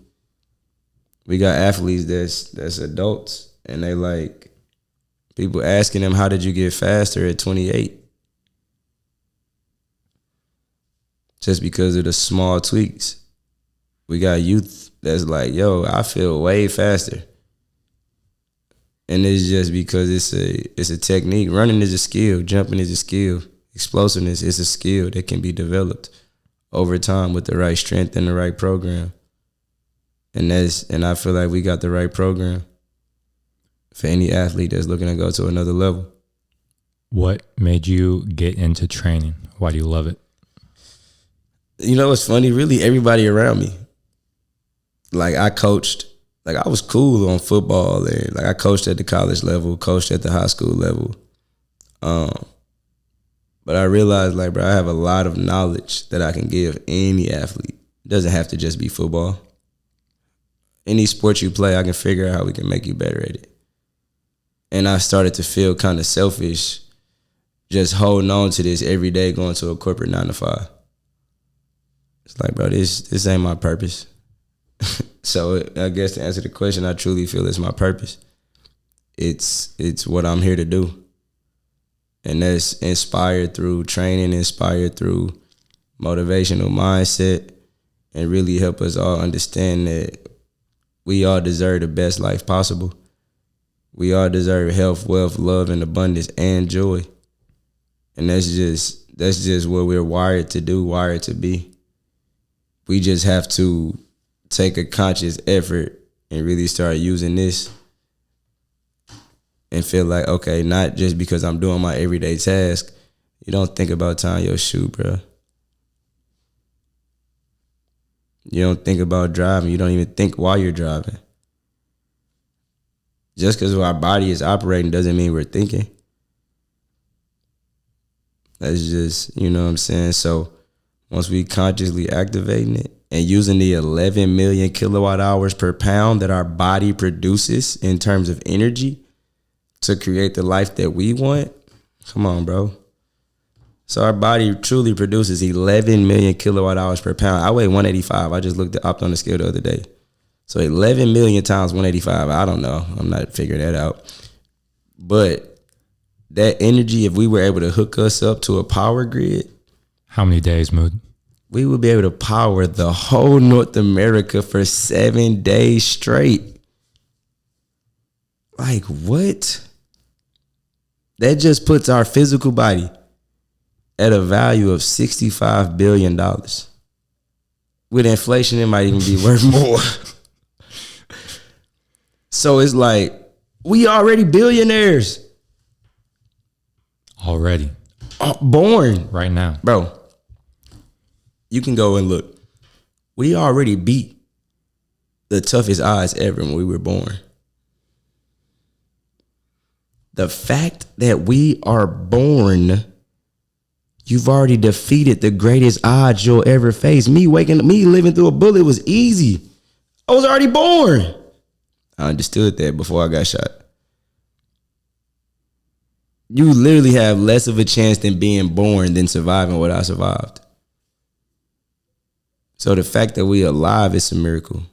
A: We got athletes that's adults and they like, people asking them, how did you get faster at 28? Just because of the small tweaks. We got youth that's like, I feel way faster. And it's just because it's a technique. Running is a skill. Jumping is a skill. Explosiveness is a skill that can be developed over time with the right strength and the right program. And I feel like we got the right program for any athlete that's looking to go to another level.
B: What made you get into training? Why do you love it?
A: It's funny, really everybody around me. Like I coached, like I was cool on football and like I coached at the college level, coached at the high school level. But I realized like, bro, I have a lot of knowledge that I can give any athlete. It doesn't have to just be football. Any sport you play, I can figure out how we can make you better at it. And I started to feel kind of selfish just holding on to this every day, going to a corporate 9 to 5. It's like, bro, this ain't my purpose. So I guess to answer the question, I truly feel it's my purpose. It's what I'm here to do. And that's inspired through training, inspired through motivational mindset, and really help us all understand that we all deserve the best life possible. We all deserve health, wealth, love, and abundance, and joy. And that's just what we're wired to do, wired to be. We just have to take a conscious effort and really start using this and feel like, okay, not just because I'm doing my everyday task. You don't think about tying your shoe, bro. You don't think about driving. You don't even think while you're driving. Just because our body is operating doesn't mean we're thinking. That's just, you know what I'm saying? So once we consciously activating it and using the 11 million kilowatt hours per pound that our body produces in terms of energy to create the life that we want, come on, bro. So our body truly produces 11 million kilowatt hours per pound. I weigh 185. I just looked up on the scale the other day. So 11 million times 185. I don't know. I'm not figuring that out. But that energy, if we were able to hook us up to a power grid.
B: How many days, Mood?
A: We would be able to power the whole North America for 7 days straight. Like, what? That just puts our physical body at a value of $65 billion. With inflation, it might even be worth more. So it's like, we already billionaires.
B: Already.
A: Born.
B: Right now.
A: Bro, you can go and look. We already beat the toughest odds ever when we were born. The fact that we are born, you've already defeated the greatest odds you'll ever face. Me living through a bullet was easy. I was already born. I understood that before I got shot. You literally have less of a chance than being born than surviving what I survived. So the fact that we alive is a miracle.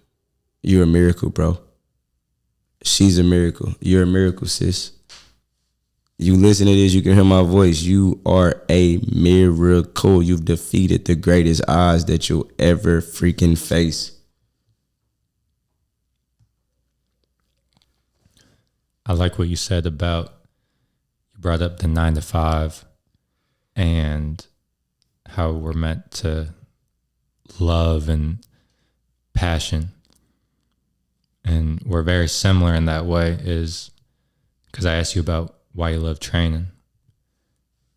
A: You're a miracle, bro. She's a miracle. You're a miracle, sis. You listen to this, you can hear my voice. You are a miracle. You've defeated the greatest odds that you'll ever freaking face.
B: I like what you said about, you brought up the 9 to 5 and how we're meant to love and passion. And we're very similar in that way, is because I asked you about why you love training.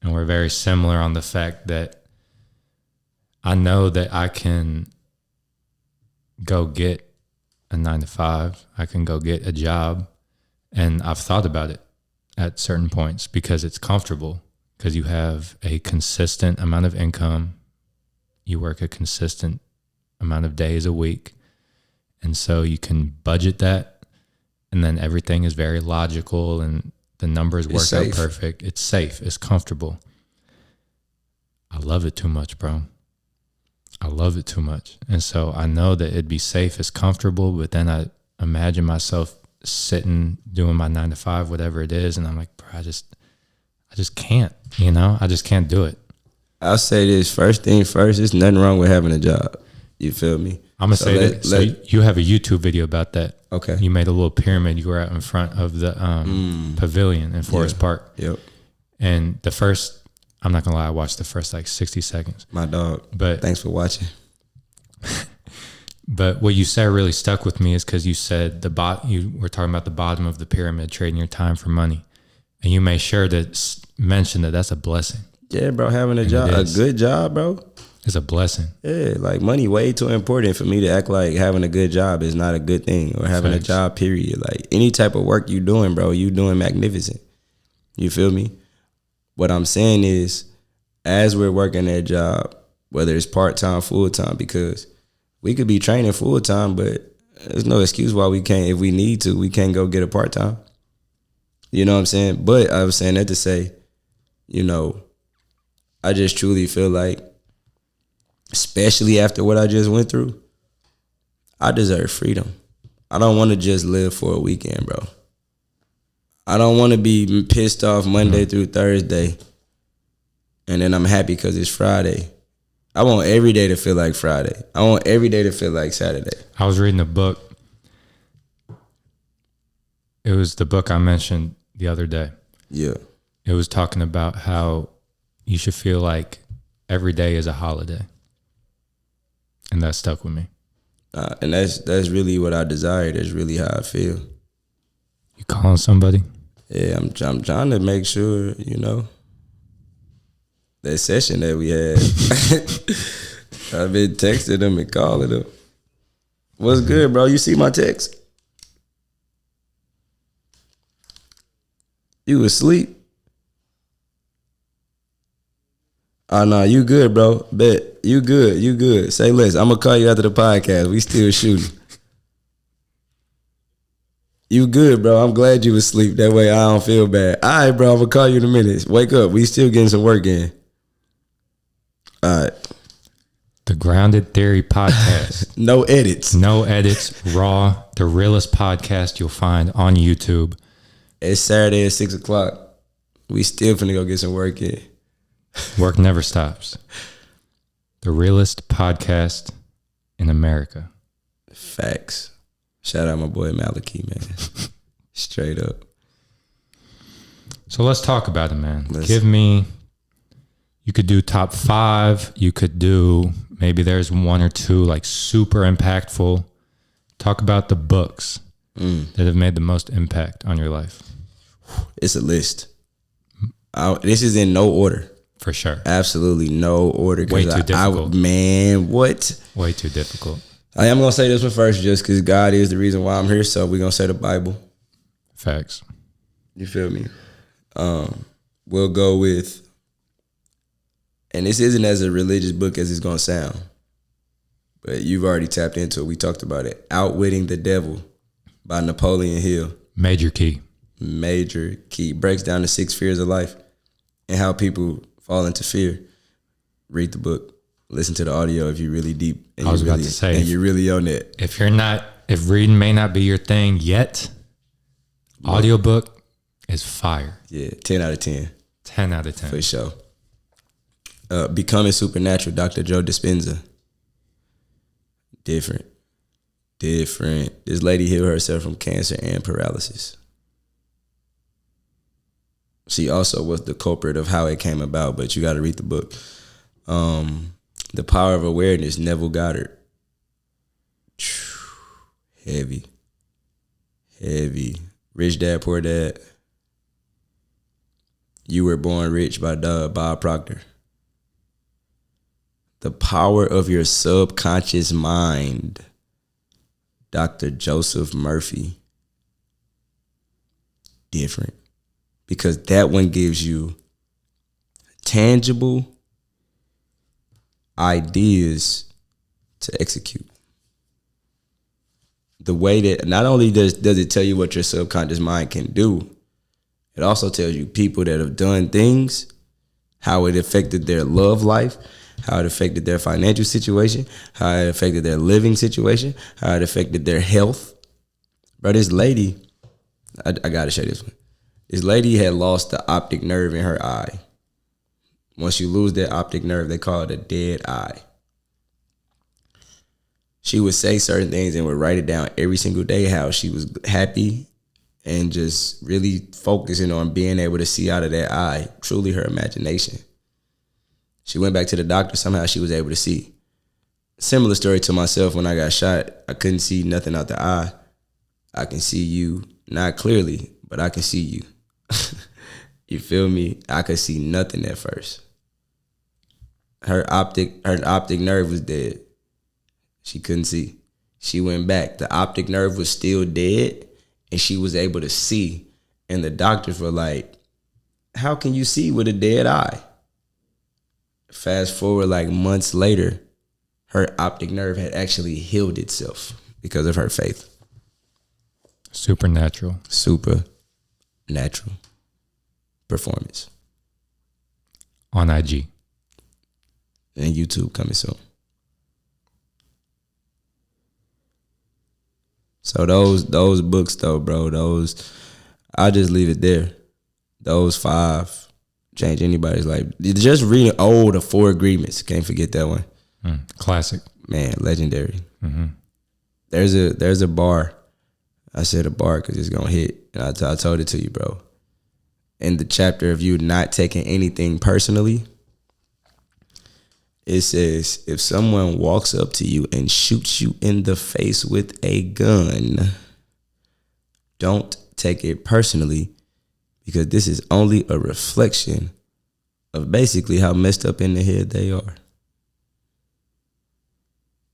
B: And we're very similar on the fact that I know that I can go get a 9 to 5. I can go get a job. And I've thought about it at certain points because it's comfortable, because you have a consistent amount of income. You work a consistent amount of days a week. And so you can budget that. And then everything is very logical and the numbers work out perfect. It's safe. It's comfortable. I love it too much, bro. I love it too much. And so I know that it'd be safe, it's comfortable, but then I imagine myself sitting doing my 9 to 5, whatever it is, and I'm like, bro, I just can't, I just can't do it.
A: I'll say this, first thing first, there's nothing wrong with having a job. You feel me?
B: I'm gonna say that. So you have a YouTube video about that.
A: Okay.
B: You made a little pyramid. You were out in front of the pavilion in Forest Park.
A: Yep.
B: And the first, I'm not gonna lie, I watched the first like 60 seconds.
A: My dog.
B: But
A: thanks for watching.
B: But what you said really stuck with me is because you said you were talking about the bottom of the pyramid, trading your time for money, and you made sure to mention that that's a blessing.
A: Yeah, bro, having a job, a good job, bro,
B: is a blessing.
A: Yeah, like money way too important for me to act like having a good job is not a good thing, or having a job, period. Like any type of work you doing, bro, you doing magnificent. You feel me? What I'm saying is, as we're working that job, whether it's part-time, full-time, because we could be training full-time, but there's no excuse why we can't, if we need to, we can't go get a part-time. You know what I'm saying? But I was saying that to say, I just truly feel like, especially after what I just went through, I deserve freedom. I don't want to just live for a weekend, bro. I don't want to be pissed off Monday through Thursday, and then I'm happy because it's Friday. I want every day to feel like Friday. I want every day to feel like Saturday.
B: I was reading a book. It was the book I mentioned the other day.
A: Yeah.
B: It was talking about how you should feel like every day is a holiday. And that stuck with me.
A: And that's really what I desire. That's really how I feel.
B: You calling somebody?
A: Yeah, I'm trying to make sure, that session that we had. I've been texting them and calling them. What's good, bro? You see my text? You asleep? Oh, no, you good, bro. Bet. You good. You good. Say less. I'm going to call you after the podcast. We still shooting. You good, bro. I'm glad you was asleep. That way I don't feel bad. All right, bro. I'm going to call you in a minute. Wake up. We still getting some work in. All right.
B: The Grounded Theory Podcast.
A: No edits.
B: No edits. Raw. The realest podcast you'll find on YouTube.
A: It's Saturday at 6 o'clock. We still finna go get some work in.
B: Work never stops. The realest podcast in America.
A: Facts. Shout out my boy Maliki, man. Straight up.
B: So let's talk about it, man. Give me, you could do top 5. You could do, maybe there's 1 or 2 like super impactful. Talk about the books that have made the most impact on your life.
A: It's a list. This is in no order.
B: For sure.
A: Absolutely no order.
B: Way too difficult.
A: Man, what?
B: Way too difficult.
A: I am going to say this one first just because God is the reason why I'm here. So we're going to say the Bible.
B: Facts.
A: You feel me? We'll go with, and this isn't as a religious book as it's going to sound, but you've already tapped into it. We talked about it. Outwitting the Devil by Napoleon Hill.
B: Major key.
A: Major key. Breaks down the 6 fears of life and how people fall into fear. Read the book. Listen to the audio if you're really deep. And
B: I was about to say.
A: And you're really on it.
B: If reading may not be your thing yet, audiobook is fire.
A: Yeah, 10 out of 10.
B: 10 out of 10.
A: For sure. Becoming Supernatural, Dr. Joe Dispenza. Different. This lady healed herself from cancer and paralysis. She also was the culprit of how it came about, but you got to read the book. The Power of Awareness, Neville Goddard. Heavy. Rich Dad, Poor Dad. You Were Born Rich by Bob Proctor. The Power of Your Subconscious Mind, Dr. Joseph Murphy. Different. Because that one gives you tangible ideas to execute. The way that not only does it tell you what your subconscious mind can do, it also tells you people that have done things, how it affected their love life, how it affected their financial situation, how it affected their living situation, how it affected their health. Bro, this lady, I gotta share this one. This lady had lost the optic nerve in her eye. Once you lose that optic nerve, they call it a dead eye. She would say certain things and would write it down every single day, how she was happy and just really focusing on being able to see out of that eye, truly her imagination. She went back to the doctor. Somehow she was able to see. Similar story to myself when I got shot. I couldn't see nothing out the eye. I can see you, not clearly, but I can see you. You feel me? I could see nothing at first. Her optic nerve was dead. She couldn't see. She went back. The optic nerve was still dead, and she was able to see. And the doctors were like, how can you see with a dead eye? Fast forward like months later, her optic nerve had actually healed itself because of her faith.
B: Supernatural
A: performance.
B: On IG.
A: And YouTube coming soon. So those books though, bro, I'll just leave it there. Those 5 change anybody's life. Just read The 4 Agreements. Can't forget that one.
B: Classic.
A: Man, legendary.
B: Mm-hmm.
A: There's a bar. I said a bar because it's going to hit. And I told it to you, bro. In the chapter of you not taking anything personally, it says, if someone walks up to you and shoots you in the face with a gun, don't take it personally, because this is only a reflection of basically how messed up in the head they are.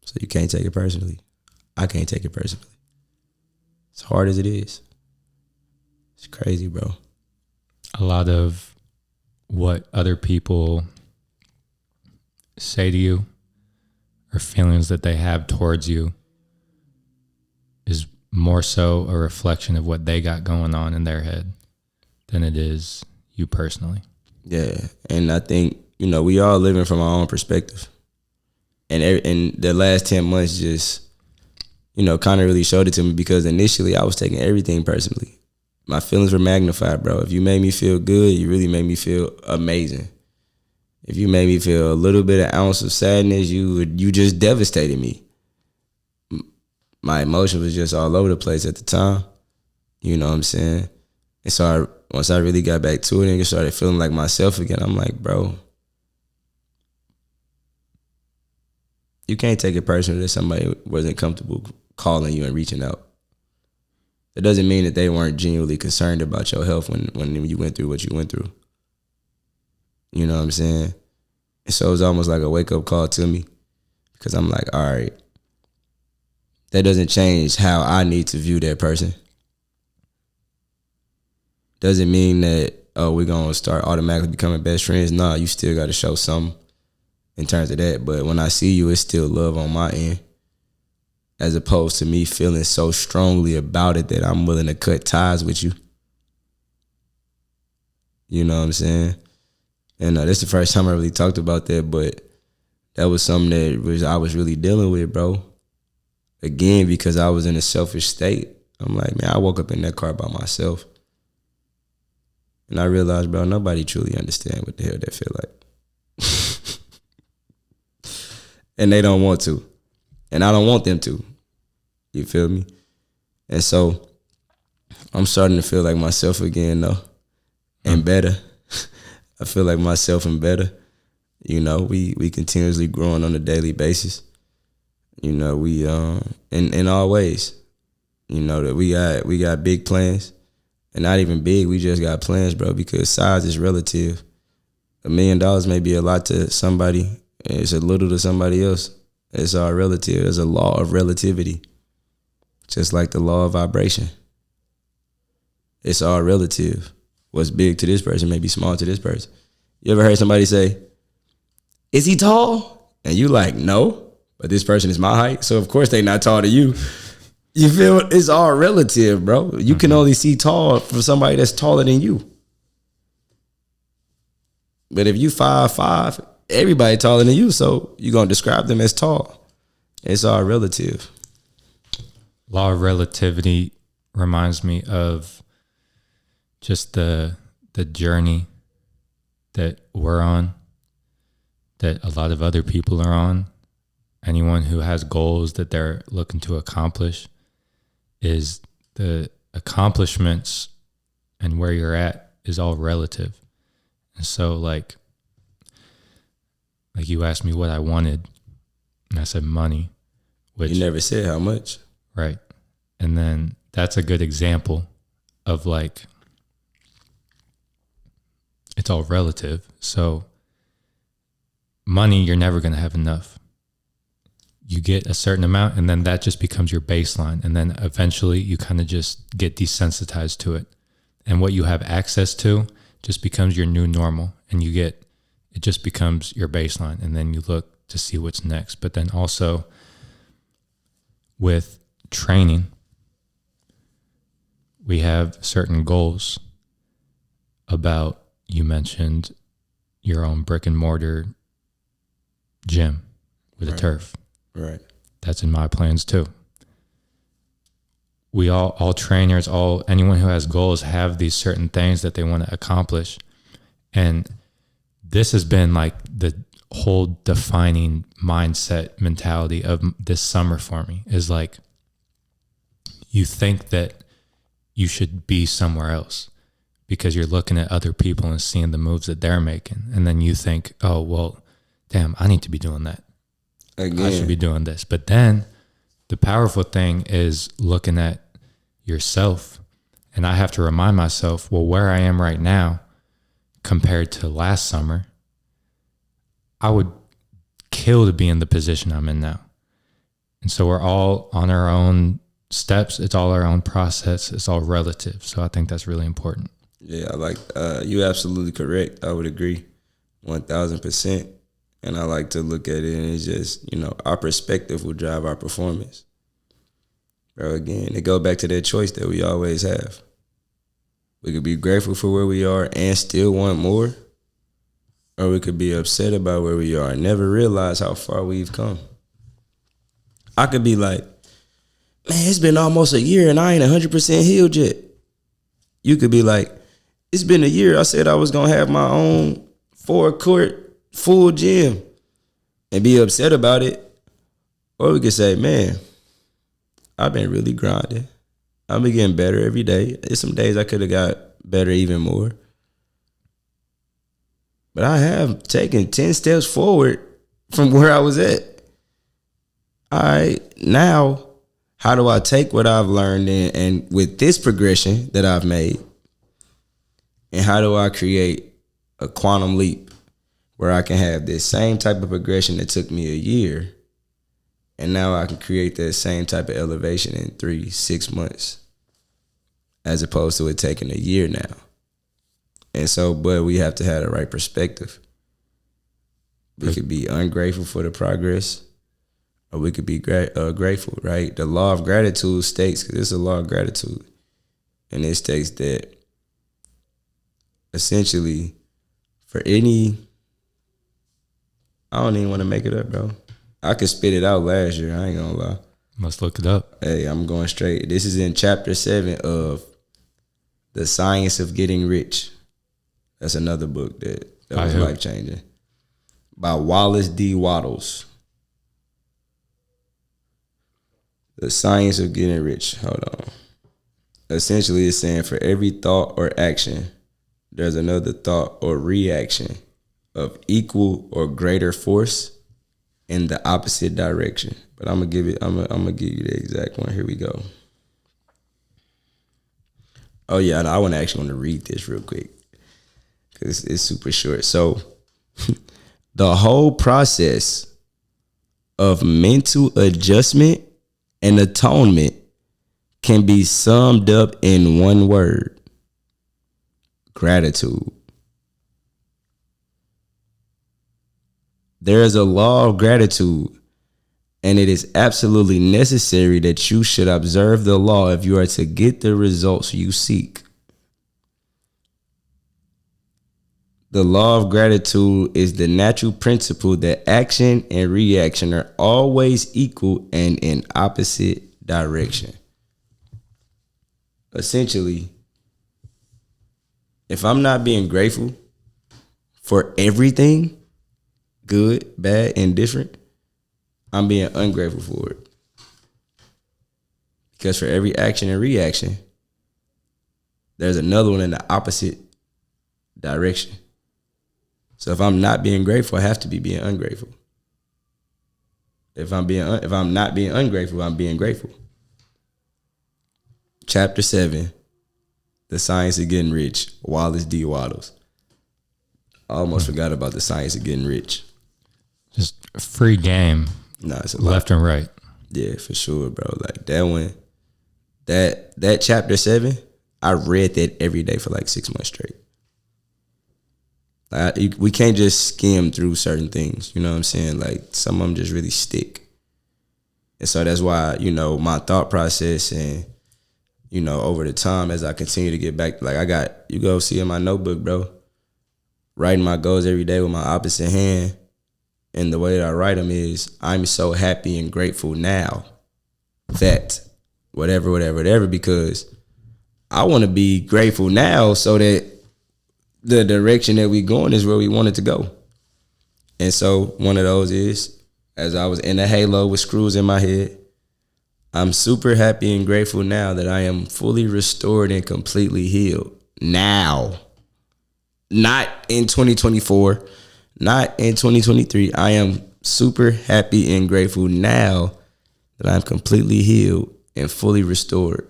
A: So you can't take it personally. I can't take it personally. As hard as it is. It's crazy, bro.
B: A lot of what other people say to you or feelings that they have towards you is more so a reflection of what they got going on in their head than it is you personally.
A: Yeah, and I think, we all living from our own perspective. And the last 10 months just, kind of really showed it to me, because initially I was taking everything personally. My feelings were magnified, bro. If you made me feel good, you really made me feel amazing. If you made me feel a little bit of ounce of sadness, you just devastated me. My emotion was just all over the place at the time. You know what I'm saying? And so once I really got back to it and started feeling like myself again, I'm like, bro, you can't take it personally that somebody wasn't comfortable calling you and reaching out. It doesn't mean that they weren't genuinely concerned about your health when you went through what you went through. You know what I'm saying? And so it was almost like a wake-up call to me, because I'm like, all right, that doesn't change how I need to view that person. Doesn't mean that, we're going to start automatically becoming best friends. Nah, you still got to show something in terms of that. But when I see you, it's still love on my end, as opposed to me feeling so strongly about it that I'm willing to cut ties with you. You know what I'm saying? And that's the first time I really talked about that, but that was something that I was really dealing with, bro. Again, because I was in a selfish state. I'm like, man, I woke up in that car by myself. And I realized, bro, nobody truly understands what the hell that feel like. And they don't want to. And I don't want them to. You feel me? And so I'm starting to feel like myself again, though. And better. I feel like myself and better. We continuously growing on a daily basis. We in all ways. That we got big plans. And not even big, we just got plans, bro, because size is relative. $1 million may be a lot to somebody, and it's a little to somebody else. It's all relative. There's a law of relativity. Just like the law of vibration. It's all relative. What's big to this person may be small to this person. You ever heard somebody say, is he tall? And you like, no, but this person is my height, so of course they not tall to you. You feel it? It's all relative, bro. You can only see tall for somebody that's taller than you. But if you 5'5", everybody taller than you, so you're going to describe them as tall. It's all relative.
B: Law of relativity reminds me of just the journey that we're on, that a lot of other people are on. Anyone who has goals that they're looking to accomplish, is the accomplishments and where you're at is all relative. And so like you asked me what I wanted, and I said money. Which,
A: you never said how much.
B: Right. And then that's a good example of like, it's all relative. So money, you're never going to have enough. You get a certain amount, and then that just becomes your baseline. And then eventually you kind of just get desensitized to it. And what you have access to just becomes your new normal. And it just becomes your baseline. And then you look to see what's next. But then also with training, we have certain goals about, you mentioned your own brick and mortar gym with a turf.
A: Right.
B: That's in my plans too. We all trainers, anyone who has goals have these certain things that they want to accomplish. And this has been like the whole defining mindset mentality of this summer for me, is like, you think that you should be somewhere else because you're looking at other people and seeing the moves that they're making. And then you think, oh, well, damn, I need to be doing that. Again. I should be doing this. But then the powerful thing is looking at yourself. And I have to remind myself, well, where I am right now compared to last summer, I would kill to be in the position I'm in now. And so we're all on our own steps. It's all our own process. It's all relative. So I think that's really important.
A: Yeah, I like you're absolutely correct. I would agree 1,000%. And I like to look at it and it's just, our perspective will drive our performance. Bro, again, it goes back to that choice that we always have. We could be grateful for where we are and still want more, or we could be upset about where we are and never realize how far we've come. I could be like, man, it's been almost a year and I ain't 100% healed yet. You could be like, it's been a year. I said I was going to have my own 4-court full gym and be upset about it. Or we could say, man, I've been really grinding. I've been getting better every day. There's some days I could have got better even more. But I have taken 10 steps forward from where I was at. All right, now, how do I take what I've learned and with this progression that I've made, and how do I create a quantum leap where I can have this same type of progression that took me a year, and now I can create that same type of elevation in 3-6 months, as opposed to it taking a year now. And so, but we have to have the right perspective. We could be ungrateful for the progress, or we could be grateful, right? The law of gratitude states, because it's a law of gratitude, and it states that essentially for any, I don't even want to make it up, bro. I could spit it out last year, I ain't gonna lie.
B: Must look it up.
A: Hey, I'm going straight. This is in chapter 7 of The Science of Getting Rich. That's another book that was life-changing. By Wallace D. Wattles. The Science of Getting Rich. Hold on. Essentially, it's saying for every thought or action, there's another thought or reaction of equal or greater force in the opposite direction. But I'm gonna give you the exact one. Here we go. Oh yeah, and I actually want to read this real quick because it's super short. So the whole process of mental adjustment and atonement can be summed up in one word: gratitude. There is a law of gratitude, and it is absolutely necessary that you should observe the law if you are to get the results you seek. The law of gratitude is the natural principle that action and reaction are always equal and in opposite direction. Essentially, if I'm not being grateful for everything, good, bad, indifferent, I'm being ungrateful for it. Because for every action and reaction, there's another one in the opposite direction. So if I'm not being grateful, I have to be being ungrateful. If I'm not being ungrateful, I'm being grateful. Chapter 7, The Science of Getting Rich, Wallace D. Wattles. I almost forgot about The Science of Getting Rich.
B: Just free game.
A: No, it's a
B: left
A: lot.
B: and right.
A: Yeah, for sure, bro. Like that one, that chapter 7, I read that every day for like 6 months straight. We can't just skim through certain things, you know what I'm saying? Like some of them just really stick. And so that's why, my thought process and, over the time as I continue to get back, like you go see in my notebook, bro, writing my goals every day with my opposite hand. And the way that I write them is, I'm so happy and grateful now that whatever, because I want to be grateful now so that the direction that we going is where we want it to go. And so one of those is, as I was in a halo with screws in my head, I'm super happy and grateful now that I am fully restored and completely healed. Now. Not in 2024, not in 2023. I am super happy and grateful now that I'm completely healed and fully restored.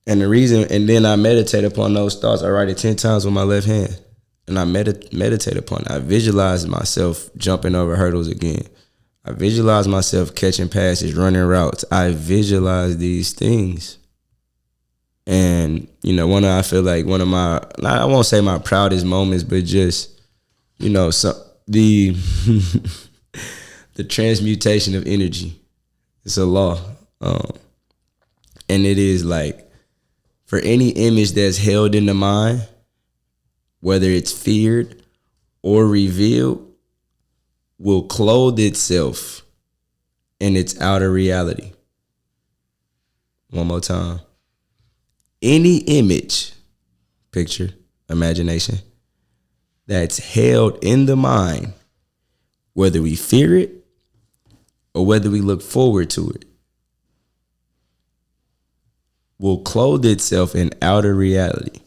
A: And the reason, and then I meditate upon those thoughts. I write it 10 times with my left hand. And I meditate upon it. I visualize myself jumping over hurdles again. I visualize myself catching passes, running routes. I visualize these things. And, you know, I feel like one of my, I won't say my proudest moments, but just, you know, the the transmutation of energy. It's a law. And it is like, for any image that's held in the mind, whether it's feared or revealed, will clothe itself in its outer reality. One more time. Any image, picture, imagination, that's held in the mind, whether we fear it or whether we look forward to it, will clothe itself in outer reality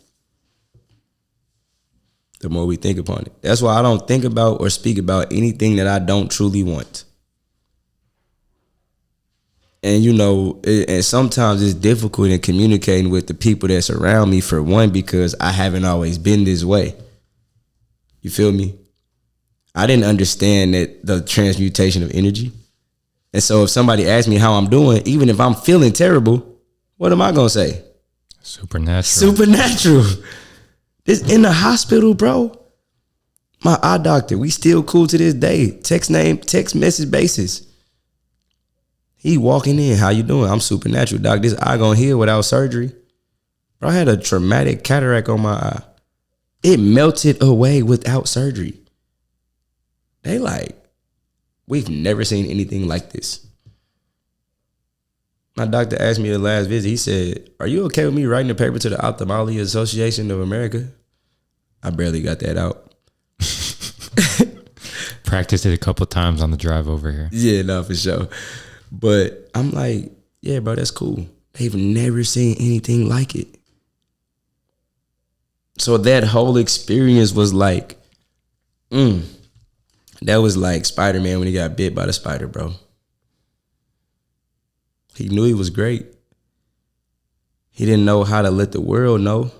A: the more we think upon it. That's why I don't think about or speak about anything that I don't truly want. And, you know, and sometimes it's difficult in communicating with the people that surround me, for one, because I haven't always been this way. You feel me? I didn't understand that the transmutation of energy. And so if somebody asks me how I'm doing, even if I'm feeling terrible, what am I going to say? Supernatural. This in the hospital, bro. My eye doctor, we still cool to this day. Text message basis. He walking in, how you doing? I'm supernatural, doc. This eye gonna heal without surgery. Bro, I had a traumatic cataract on my eye. It melted away without surgery. They like, we've never seen anything like this. My doctor asked me the last visit, he said, are you okay with me writing a paper to the Ophthalmology Association of America? I barely got that out.
B: Practiced it a couple of times on the drive over here.
A: Yeah, no, for sure. But I'm like, yeah, bro, that's cool. They've never seen anything like it. So that whole experience was like, that was like Spider-Man when he got bit by the spider, bro. He knew he was great. He didn't know how to let the world know.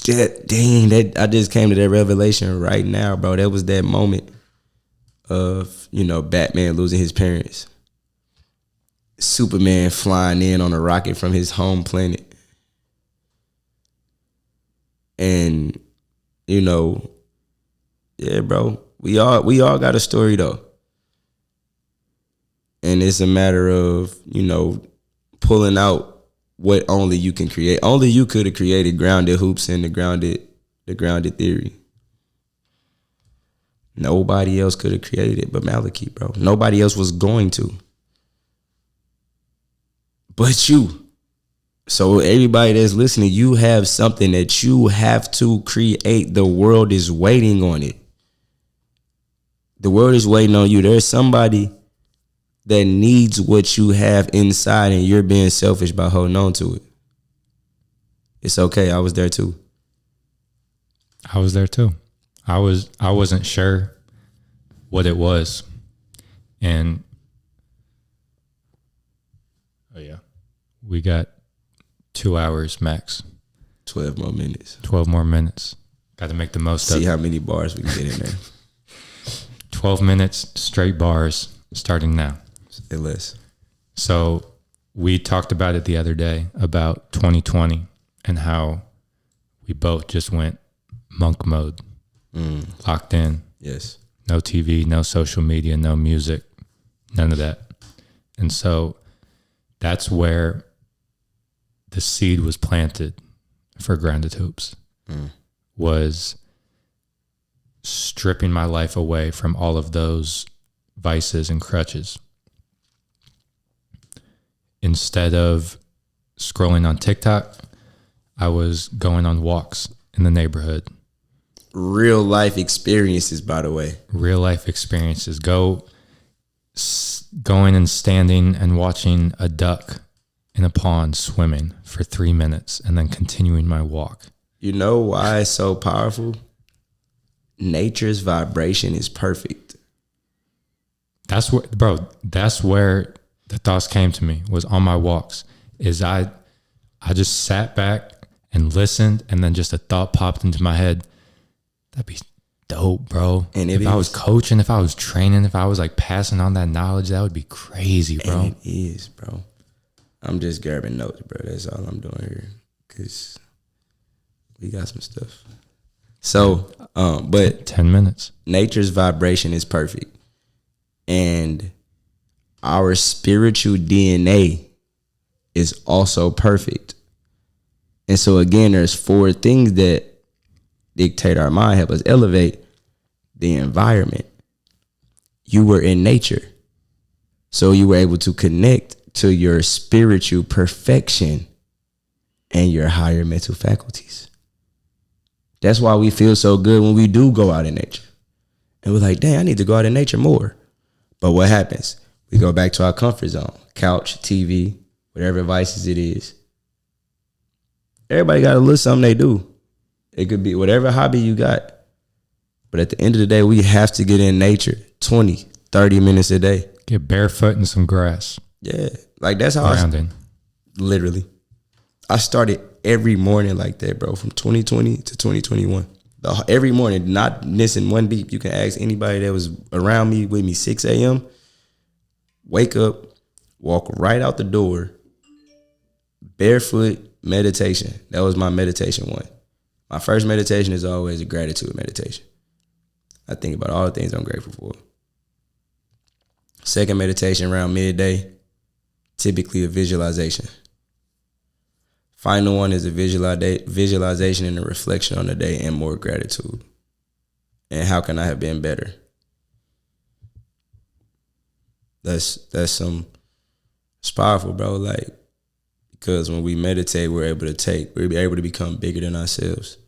A: I just came to that revelation right now, bro. That was that moment of, you know, Batman losing his parents. Superman flying in on a rocket from his home planet. And, you know, yeah, bro, we all got a story though. And it's a matter of, you know, pulling out what only you can create. Only you could have created grounded hoops and the grounded theory. Nobody else could have created it but Maliki, bro. Nobody else was going to. But you. So everybody that's listening, you have something that you have to create. The world is waiting on it. The world is waiting on you. There's somebody that needs what you have inside and you're being selfish by holding on to it. It's okay. I was there too.
B: I wasn't sure what it was. And we got 2 hours max.
A: 12 more minutes.
B: 12 more minutes. Got to make the most of it.
A: See how many bars we can get in there.
B: 12 minutes straight bars starting now.
A: At least.
B: So we talked about it the other day about 2020 and how we both just went monk mode. Locked in.
A: Yes.
B: No TV, no social media, no music, none of that. And so that's where the seed was planted for Grounded Hoops, was stripping my life away from all of those vices and crutches. Instead of scrolling on TikTok, I was going on walks in the neighborhood.
A: Real life experiences, by the way.
B: Real life experiences. Going and standing and watching a duck in a pond swimming for 3 minutes and then continuing my walk.
A: You know why it's so powerful? Nature's vibration is perfect.
B: That's where the thoughts came to me, was on my walks. Is I just sat back and listened, and then just a thought popped into my head. dope, bro.
A: And
B: if I was coaching, if I was training, if I was like passing on that knowledge, that would be crazy, bro.
A: And it is, bro. I'm just grabbing notes, bro. That's all I'm doing here. Because we got some stuff. So, but
B: 10 minutes.
A: Nature's vibration is perfect. And our spiritual DNA is also perfect. And so again, there's 4 things that dictate our mind, help us elevate. The environment. You were in nature. So you were able to connect to your spiritual perfection and your higher mental faculties. That's why we feel so good when we do go out in nature. And we're like, dang, I need to go out in nature more. But what happens? We go back to our comfort zone. Couch, TV, whatever vices it is. Everybody got a little something they do. It could be whatever hobby you got. But at the end of the day, we have to get in nature 20, 30 minutes a day.
B: Get barefoot in some grass.
A: Yeah. Like that's how literally. I started every morning like that, bro, from 2020 to 2021. Every morning, not missing one beat. You can ask anybody that was around me with me 6 a.m. Wake up, walk right out the door, barefoot, meditation. That was my meditation one. My first meditation is always a gratitude meditation. I think about all the things I'm grateful for. Second meditation around midday, typically a visualization. Final one is a visualization and a reflection on the day and more gratitude. And how can I have been better? That's it's powerful, bro. Like, because when we meditate, we're able to become bigger than ourselves.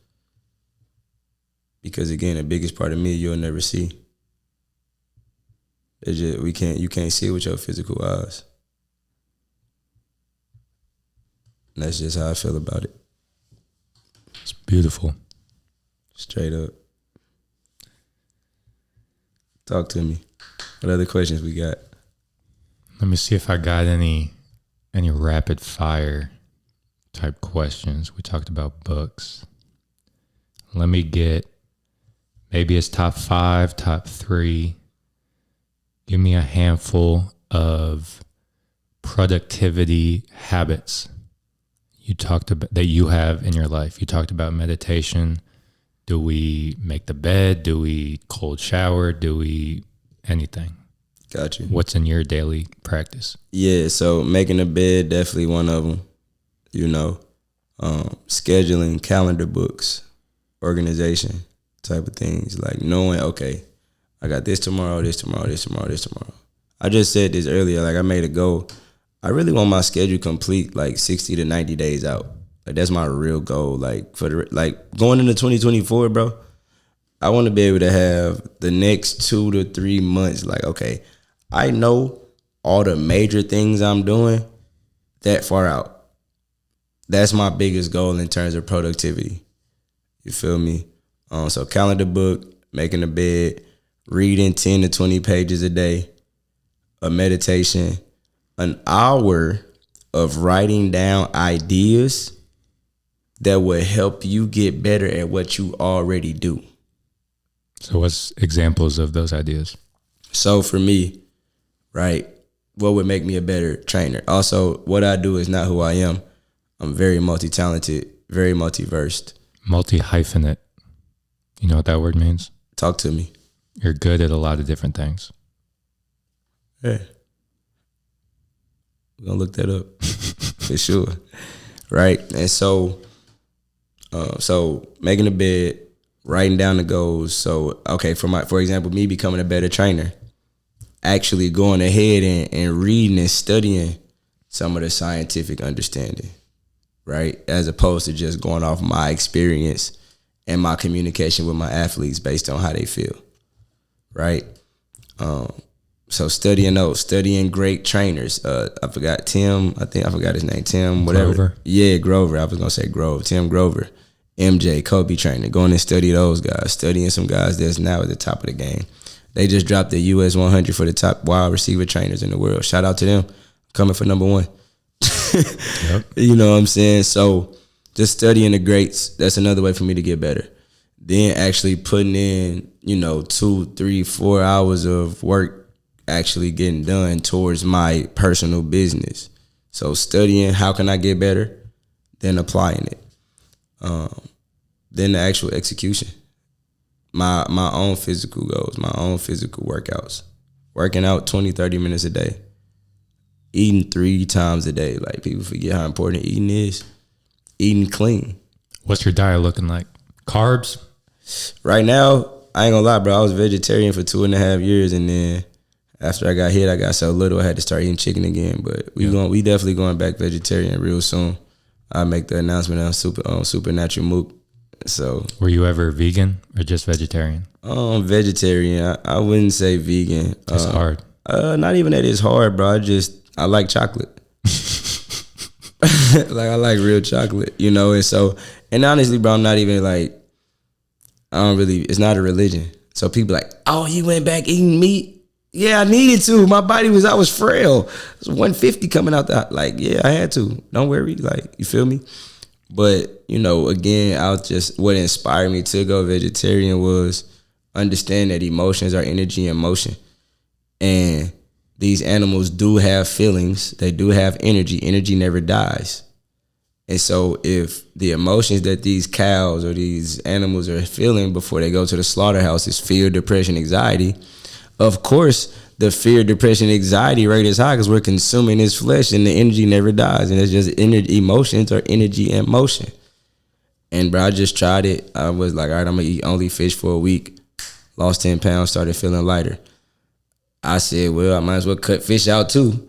A: Because again, the biggest part of me you'll never see. It's just, you can't see it with your physical eyes. And that's just how I feel about it.
B: It's beautiful.
A: Straight up. Talk to me. What other questions we got?
B: Let me see if I got any rapid fire type questions. We talked about books. Let me get, maybe it's top 5, top 3. Give me a handful of productivity habits you talked about that you have in your life. You talked about meditation. Do we make the bed? Do we cold shower? Do we anything?
A: Got you.
B: What's in your daily practice?
A: Yeah, so making the bed, definitely one of them. You know, scheduling, calendar books, organization type of things. Like knowing, okay, I got this tomorrow, this tomorrow, this tomorrow, this tomorrow. I just said this earlier, like I made a goal. I really want my schedule complete like 60 to 90 days out. Like that's my real goal. Like going into 2024, bro, I want to be able to have the next 2 to 3 months. Like, okay, I know all the major things I'm doing that far out. That's my biggest goal in terms of productivity. You feel me? So calendar book, making the bed, reading 10 to 20 pages a day, a meditation, an hour of writing down ideas that will help you get better at what you already do.
B: So what's examples of those ideas?
A: So for me, right, what would make me a better trainer? Also, what I do is not who I am. I'm very multi-talented, very multi-versed.
B: Multi-hyphenate. You know what that word means?
A: Talk to me.
B: You're good at a lot of different things.
A: Yeah. We're going to look that up for sure. Right? And so making a bed, writing down the goals. So, okay, for example, me becoming a better trainer, actually going ahead and reading and studying some of the scientific understanding, right? As opposed to just going off my experience and my communication with my athletes based on how they feel, right? So studying great trainers. I forgot Tim. I forgot his name. Tim, whatever.
B: Grover.
A: Yeah, Grover. I was gonna say Grove. Tim Grover, MJ, Kobe trainer. Going and study those guys. Studying some guys that's now at the top of the game. They just dropped the US 100 for the top wide receiver trainers in the world. Shout out to them. Coming for number 1. Yep. You know what I'm saying? So just studying the greats. That's another way for me to get better. Then actually putting in 2, 3, 4 hours of work actually getting done towards my personal business. So studying, how can I get better? Then applying it. Then the actual execution. My own physical goals, my own physical workouts. Working out 20, 30 minutes a day. Eating 3 times a day. Like, people forget how important eating is. Eating clean.
B: What's your diet looking like? Carbs?
A: Right now, I ain't gonna lie, bro. I was vegetarian for 2.5 years, and then after I got hit, I got so little I had to start eating chicken again. But we definitely going back vegetarian real soon. I'll make the announcement on Supernatural Mook. So,
B: were you ever vegan or just vegetarian?
A: Vegetarian. I wouldn't say vegan.
B: It's hard.
A: Not even that it's hard, bro. I like chocolate. Like, I like real chocolate, and honestly, bro, I'm not even like, it's not a religion. So people like, oh, you went back eating meat? Yeah, I needed to. My body I was frail. It was 150 coming out yeah, I had to. Don't worry, you feel me? But, again, what inspired me to go vegetarian was understand that emotions are energy in motion. And these animals do have feelings. They do have energy. Energy never dies. And so if the emotions that these cows or these animals are feeling before they go to the slaughterhouse is fear, depression, anxiety, of course, the fear, depression, anxiety rate is high because we're consuming this flesh and the energy never dies. And it's just emotions are energy in motion. And, bro, I just tried it. I was like, all right, I'm going to eat only fish for a week. Lost 10 pounds, started feeling lighter. I said, well, I might as well cut fish out too.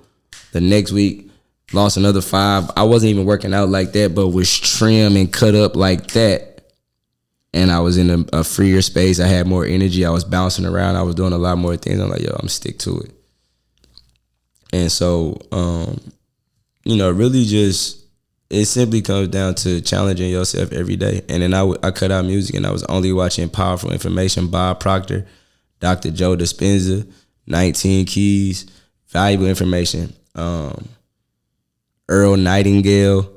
A: The next week, lost another 5. I wasn't even working out like that, but was trim and cut up like that. And I was in a freer space. I had more energy. I was bouncing around. I was doing a lot more things. I'm like, yo, I'm going to stick to it. And so, really just, it simply comes down to challenging yourself every day. And then I cut out music, and I was only watching Powerful Information, Bob Proctor, Dr. Joe Dispenza, 19 Keys, valuable information. Earl Nightingale,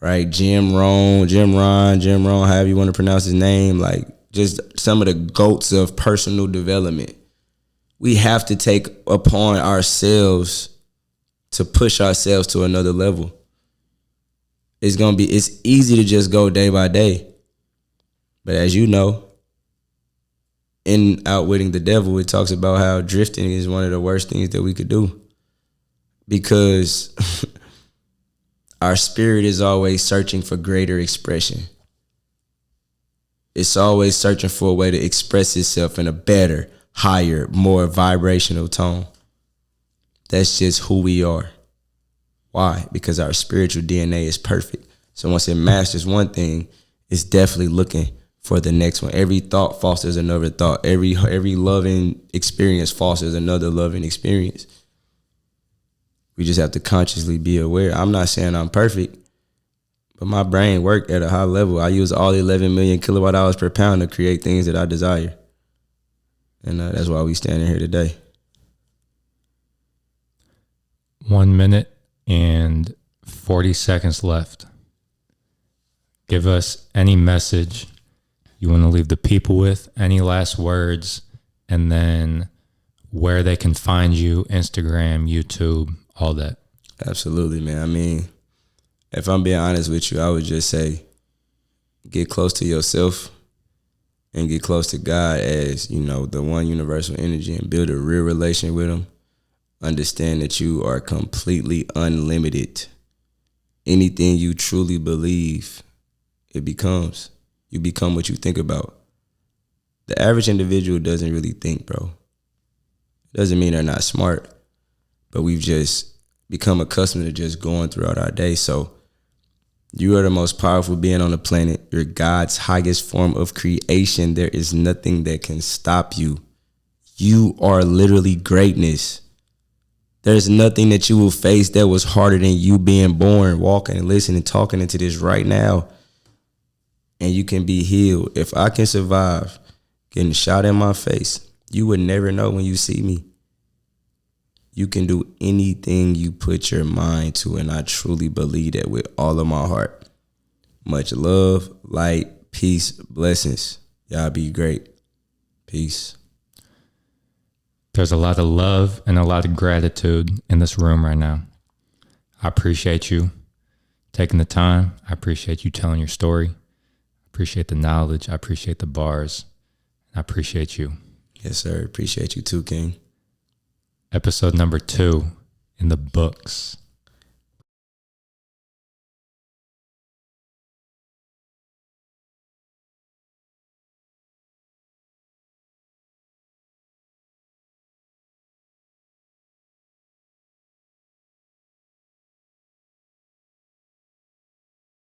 A: right? Jim Rohn, however you want to pronounce his name, like just some of the GOATs of personal development. We have to take upon ourselves to push ourselves to another level. It's easy to just go day by day. But as you know, in Outwitting the Devil, it talks about how drifting is one of the worst things that we could do. Because our spirit is always searching for greater expression. It's always searching for a way to express itself in a better, higher, more vibrational tone. That's just who we are. Why? Because our spiritual DNA is perfect. So once it masters one thing, it's definitely looking for the next one. Every thought fosters another thought. Every loving experience fosters another loving experience. We just have to consciously be aware. I'm not saying I'm perfect, but my brain worked at a high level. I use all 11 million kilowatt hours per pound to create things that I desire. And that's why we standing here today.
B: 1 minute and 40 seconds left. Give us any message you want to leave the people with, any last words, and then where they can find you, Instagram, YouTube, all that.
A: Absolutely, man. I mean, if I'm being honest with you, I would just say get close to yourself and get close to God as, the one universal energy, and build a real relation with him. Understand that you are completely unlimited. Anything you truly believe, it becomes. You become what you think about. The average individual doesn't really think, bro. Doesn't mean they're not smart, but we've just become accustomed to just going throughout our day. So you are the most powerful being on the planet. You're God's highest form of creation. There is nothing that can stop you. You are literally greatness. There's nothing that you will face that was harder than you being born, walking and listening, talking into this right now. And you can be healed. If I can survive getting shot in my face, you would never know when you see me. You can do anything you put your mind to, and I truly believe that with all of my heart. Much love, light, peace, blessings. Y'all be great. Peace.
B: There's a lot of love and a lot of gratitude in this room right now. I appreciate you taking the time. I appreciate you telling your story. I appreciate the knowledge. I appreciate the bars. I appreciate you.
A: Yes, sir. Appreciate you too, King.
B: Episode number 2 in the books.